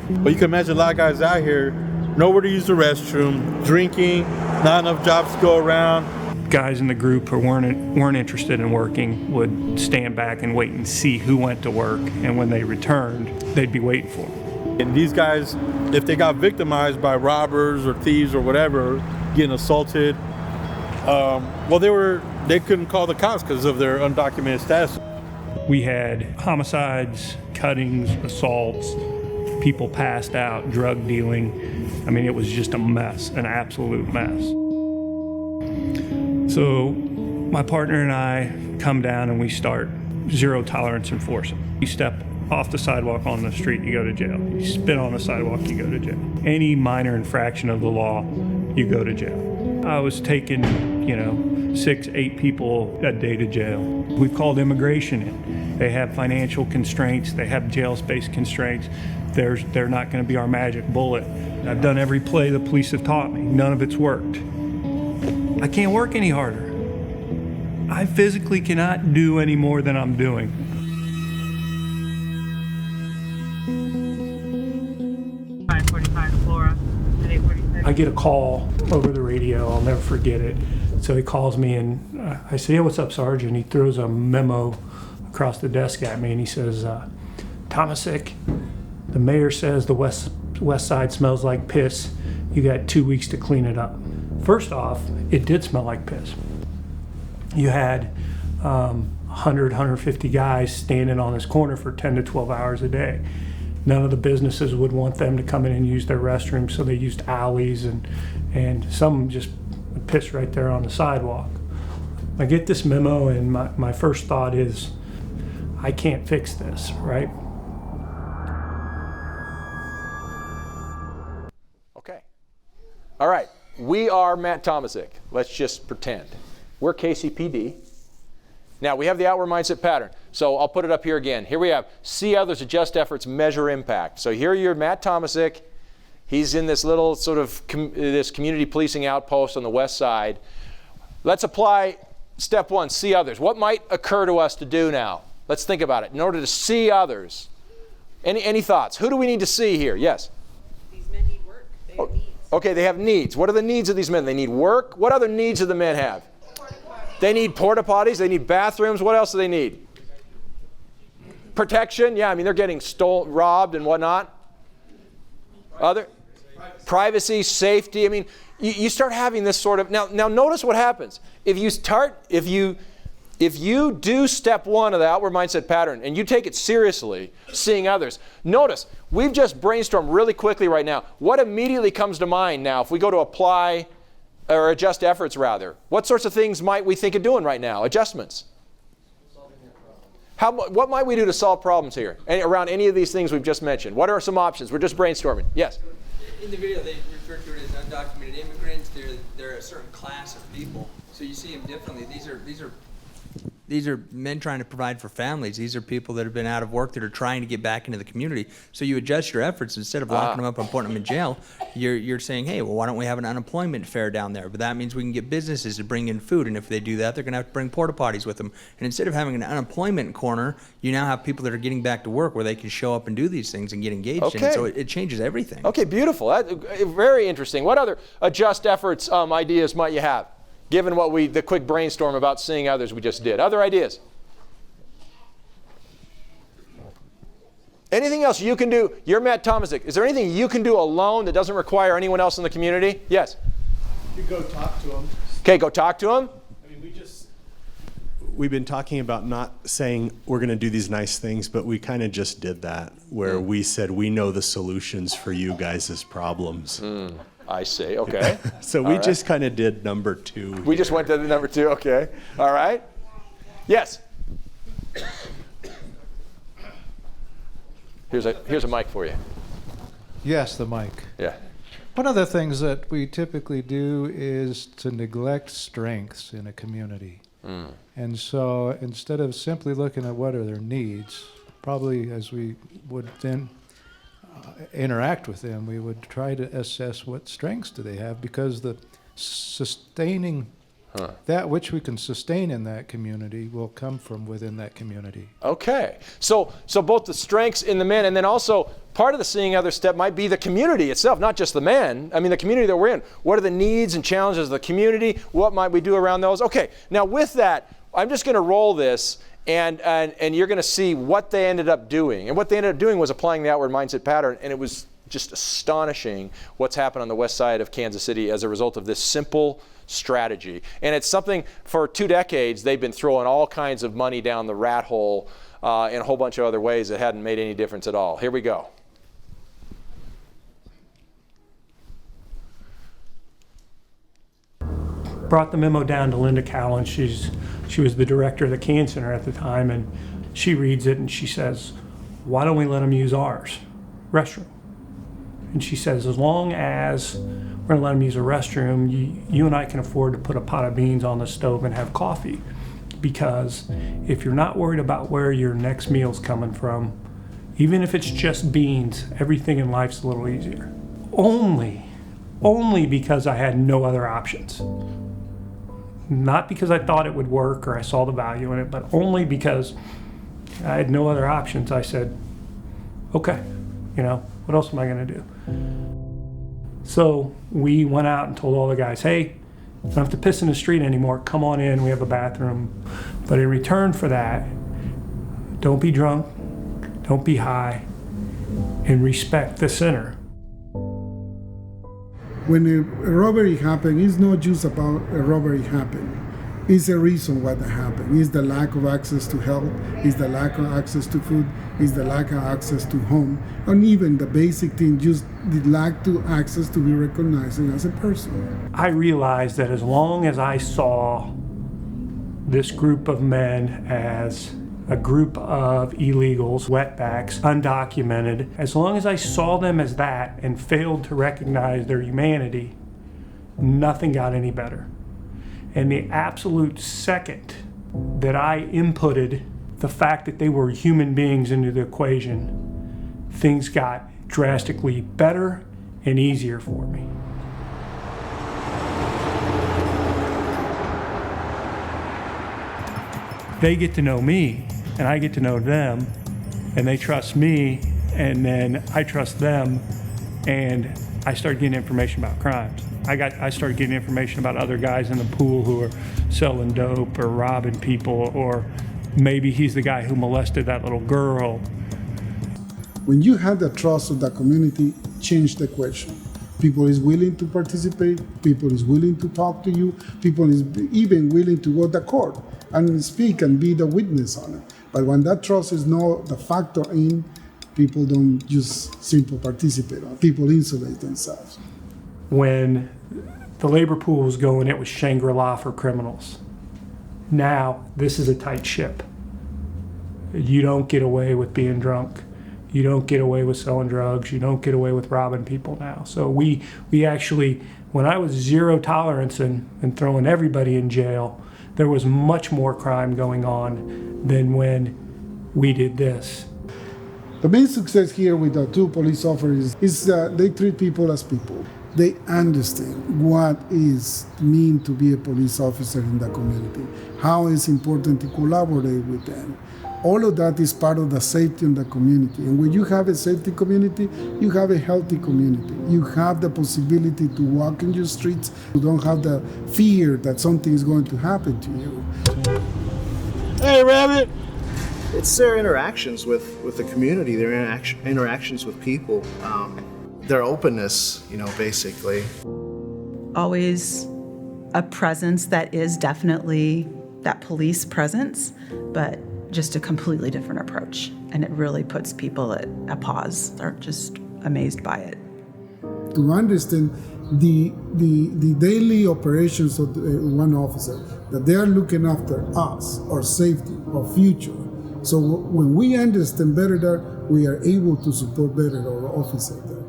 Well, you can imagine a lot of guys out here, nowhere to use the restroom, drinking, not enough jobs to go around. Guys in the group who weren't interested in working would stand back and wait and see who went to work, and when they returned, they'd be waiting for them. And these guys, if they got victimized by robbers or thieves or whatever, getting assaulted, they couldn't call the cops because of their undocumented status. We had homicides, cuttings, assaults, people passed out, drug dealing. I mean, it was just a mess, an absolute mess. So my partner and I come down and we start zero tolerance enforcement. You step off the sidewalk on the street, you go to jail. You spit on the sidewalk, you go to jail. Any minor infraction of the law, you go to jail. I was taking, 6, 8 people a day to jail. We've called immigration in. They have financial constraints, they have jail space constraints. They're not going to be our magic bullet. I've done every play the police have taught me. None of it's worked. I can't work any harder. I physically cannot do any more than I'm doing. I get a call over the radio, I'll never forget it. So he calls me and I say, "Yeah, what's up, Sergeant?" He throws a memo across the desk at me and he says, "Tomasic, the mayor says the west side smells like piss. You got 2 weeks to clean it up." First off, it did smell like piss. You had 100, 150 guys standing on this corner for 10 to 12 hours a day. None of the businesses would want them to come in and use their restrooms, so they used alleys, and some just would piss right there on the sidewalk. I get this memo, and my first thought is, I can't fix this, right? Okay. All right. We are Matt Tomasic. Let's just pretend. We're KCPD. Now, we have the outward mindset pattern. So I'll put it up here again. Here we have see others, adjust efforts, measure impact. So here you're Matt Tomasic. He's in this little sort of this community policing outpost on the west side. Let's apply step one, see others. What might occur to us to do now? Let's think about it. In order to see others, any thoughts? Who do we need to see here? Yes? These men need work. They have needs. Okay, they have needs. What are the needs of these men? They need work. What other needs do the men have? They need porta potties. They need bathrooms. What else do they need? Protection. Yeah, I mean, they're getting robbed and whatnot. Other privacy, safety. I mean, you start having this sort of now notice what happens. If you do step one of the outward mindset pattern and you take it seriously, seeing others, notice we've just brainstormed really quickly right now. What immediately comes to mind now if we go to apply or adjust efforts rather? What sorts of things might we think of doing right now? Adjustments. What might we do to solve problems here around any of these things we've just mentioned? What are some options? We're just brainstorming. Yes? In the video, they refer to it as undocumented immigrants. They're a certain class of people, so you see them differently. These are men trying to provide for families. These are people that have been out of work that are trying to get back into the community. So you adjust your efforts. Instead of locking them up and putting them in jail, you're saying, hey, well, why don't we have an unemployment fair down there? But that means we can get businesses to bring in food, and if they do that, they're going to have to bring porta potties with them. And instead of having an unemployment corner, you now have people that are getting back to work where they can show up and do these things and get engaged in it. So it changes everything. Okay, beautiful. Very interesting. What other adjust efforts ideas might you have? Given the quick brainstorm about seeing others we just did. Other ideas? Anything else you can do? You're Matt Tomasic. Is there anything you can do alone that doesn't require anyone else in the community? Yes? You go talk to them. Okay, go talk to them. I mean, we've been talking about not saying we're going to do these nice things, but we kind of just did that, where we said we know the solutions for you guys' problems. I see. Okay. So we just kind of did number 2. We just went to the number 2. Okay. All right. Yes. Here's a mic for you. Yes, the mic. Yeah. One of the things that we typically do is to neglect strengths in a community. And so instead of simply looking at what are their needs, probably as we would then interact with them, we would try to assess what strengths do they have, because the sustaining that which we can sustain in that community will come from within that community. Okay. So both the strengths in the men, and then also part of the seeing other step might be the community itself, not just the men. I mean, the community that we're in. What are the needs and challenges of the community? What might we do around those? Okay. Now with that, I'm just going to roll this, and you're going to see what they ended up doing. And what they ended up doing was applying the outward mindset pattern, and it was just astonishing what's happened on the west side of Kansas City as a result of this simple strategy. And it's something, for 2 decades, they've been throwing all kinds of money down the rat hole in a whole bunch of other ways that hadn't made any difference at all. Here we go. Brought the memo down to Linda Cowan. She was the director of the Can Center at the time, and she reads it and she says, why don't we let them use ours restroom? And she says, as long as we're going to let them use a restroom, you and I can afford to put a pot of beans on the stove and have coffee. Because if you're not worried about where your next meal's coming from, even if it's just beans, everything in life's a little easier. Only because I had no other options. Not because I thought it would work or I saw the value in it, but only because I had no other options. I said, okay, what else am I going to do? So we went out and told all the guys, hey, you don't have to piss in the street anymore. Come on in, we have a bathroom. But in return for that, don't be drunk, don't be high, and respect the center. When a robbery happens, it's not just about a robbery happening. It's a reason why that happened. It's the lack of access to health, it's the lack of access to food, it's the lack of access to home, and even the basic thing, just the lack of access to be recognized as a person. I realized that as long as I saw this group of men as a group of illegals, wetbacks, undocumented, as long as I saw them as that and failed to recognize their humanity, nothing got any better. And the absolute second that I inputted the fact that they were human beings into the equation, things got drastically better and easier for me. They get to know me, and I get to know them, and they trust me, and then I trust them, and I start getting information about crimes. I started getting information about other guys in the pool who are selling dope or robbing people, or maybe he's the guy who molested that little girl. When you have the trust of the community, change the equation. People is willing to participate, people is willing to talk to you, people is even willing to go to court and speak and be the witness on it. But when that trust is not the factor in, people don't just simply participate, or people insulate themselves. When the labor pool was going, it was Shangri-La for criminals. Now, this is a tight ship. You don't get away with being drunk. You don't get away with selling drugs. You don't get away with robbing people now. So we actually, when I was zero tolerance and throwing everybody in jail, there was much more crime going on than when we did this. The main success here with the two police officers is that they treat people as people. They understand what is mean to be a police officer in the community, how it's important to collaborate with them. All of that is part of the safety in the community. And when you have a safety community, you have a healthy community. You have the possibility to walk in your streets. You don't have the fear that something is going to happen to you. Hey, Rabbit! It's their interactions with the community, their interactions with people, their openness, basically. Always a presence that is definitely that police presence, but just a completely different approach. And it really puts people at a pause. They're just amazed by it. To understand the daily operations of one officer, that they are looking after us, our safety, our future. So when we understand better that, we are able to support better our officer there.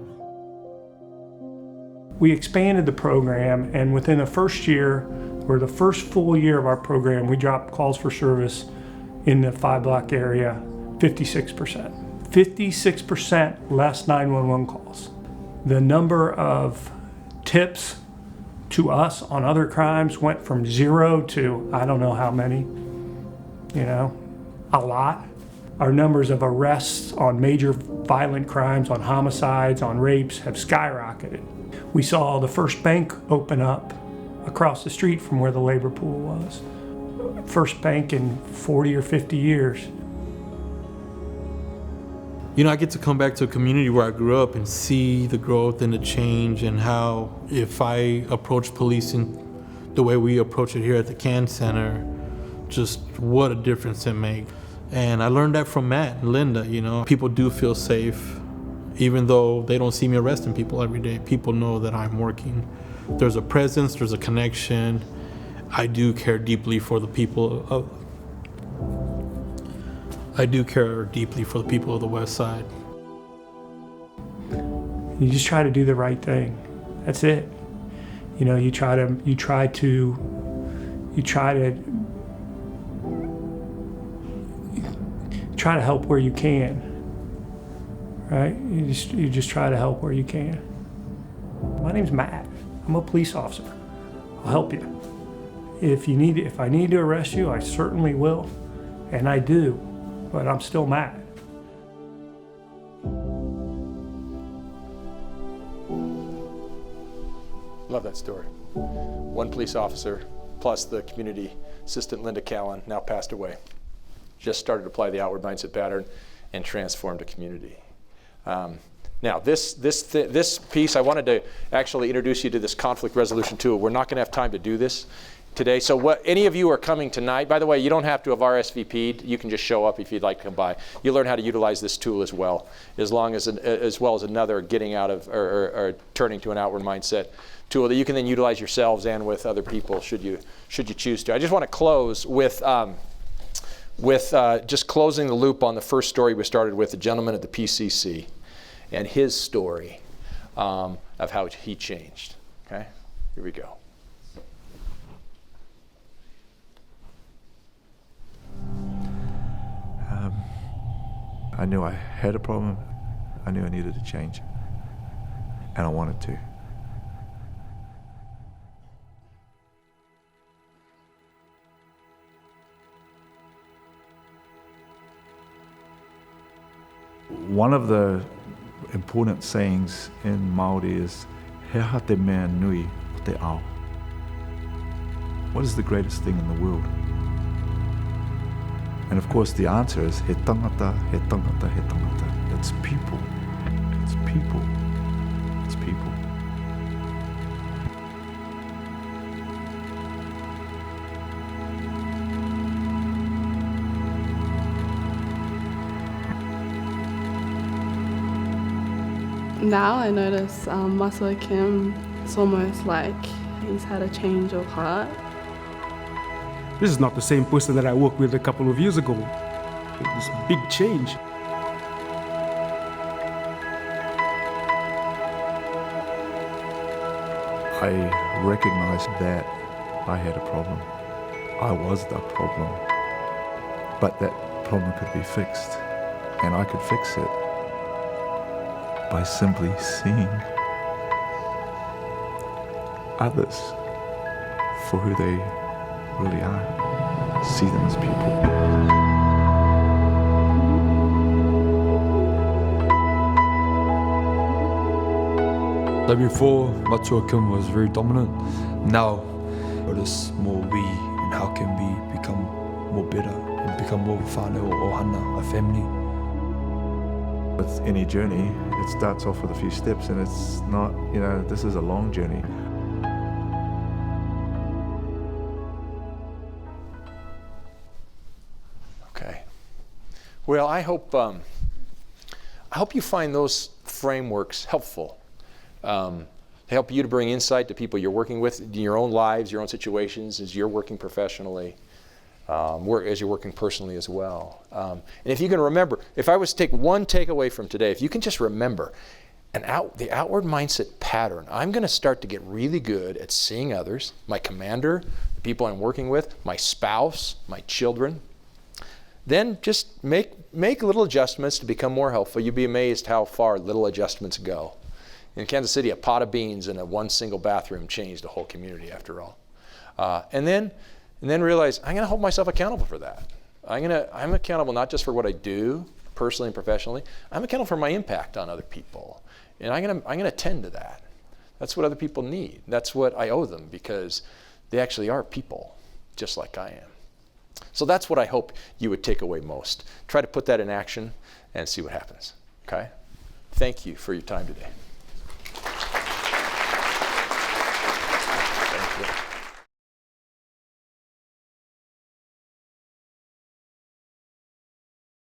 We expanded the program, and within the first year, or the first full year of our program, we dropped calls for service in the 5-block area 56%. 56% less 911 calls. The number of tips to us on other crimes went from 0 to I don't know how many, a lot. Our numbers of arrests on major violent crimes, on homicides, on rapes have skyrocketed. We saw the first bank open up across the street from where the labor pool was. First bank in 40 or 50 years. I get to come back to a community where I grew up and see the growth and the change, and how if I approach policing the way we approach it here at the CAN Center, just what a difference it makes. And I learned that from Matt and Linda, people do feel safe. Even though they don't see me arresting people every day, people know that I'm working. There's a presence, there's a connection. I do care deeply for the people of the West Side. You just try to do the right thing. That's it. You try to help where you can. Right? You just try to help where you can. My name's Matt. I'm a police officer. I'll help you. If I need to arrest you, I certainly will, and I do. But I'm still Matt. Love that story. One police officer plus the community assistant Linda Callan, now passed away, just started to apply the outward mindset pattern and transformed a community. Now, this piece, I wanted to actually introduce you to this conflict resolution tool. We're not going to have time to do this today. So any of you are coming tonight, by the way, you don't have to have RSVP'd. You can just show up if you'd like to come by. You'll learn how to utilize this tool as well as well as another getting out of or turning to an outward mindset tool that you can then utilize yourselves and with other people should you choose to. I just want to close with just closing the loop on the first story we started with, the gentleman at the PCC and his story of how he changed. Okay, here we go. I knew I had a problem. I knew I needed to change, and I wanted to. One of the important sayings in Māori is, he aha te mea nui o te ao. What is the greatest thing in the world? And of course the answer is, he tangata, he tangata, he tangata. It's people. It's people. It's people. Now I notice Masua Kim, it's almost like he's had a change of heart. This is not the same person that I worked with a couple of years ago. This big change. I recognized that I had a problem. I was the problem. But that problem could be fixed, and I could fix it by simply seeing others for who they really are. See them as people. So before, Matua Kim was very dominant. Now, notice more we and how can we become more better and become more of a whānau or ohana, a family. With any journey, it starts off with a few steps, and it's not, this is a long journey. Okay. Well, I hope you find those frameworks helpful. To help you to bring insight to people you're working with in your own lives, your own situations, as you're working professionally. As you're working personally as well. And if you can remember, if I was to take one takeaway from today, if you can just remember the outward mindset pattern, I'm going to start to get really good at seeing others, my commander, the people I'm working with, my spouse, my children. Then just make little adjustments to become more helpful. You'd be amazed how far little adjustments go. In Kansas City, a pot of beans in one single bathroom changed a whole community after all. And then realize I'm going to hold myself accountable for that. I'm accountable not just for what I do personally and professionally. I'm accountable for my impact on other people, and I'm going to tend to that. That's what other people need. That's what I owe them because they actually are people, just like I am. So that's what I hope you would take away most. Try to put that in action and see what happens. Okay? Thank you for your time today.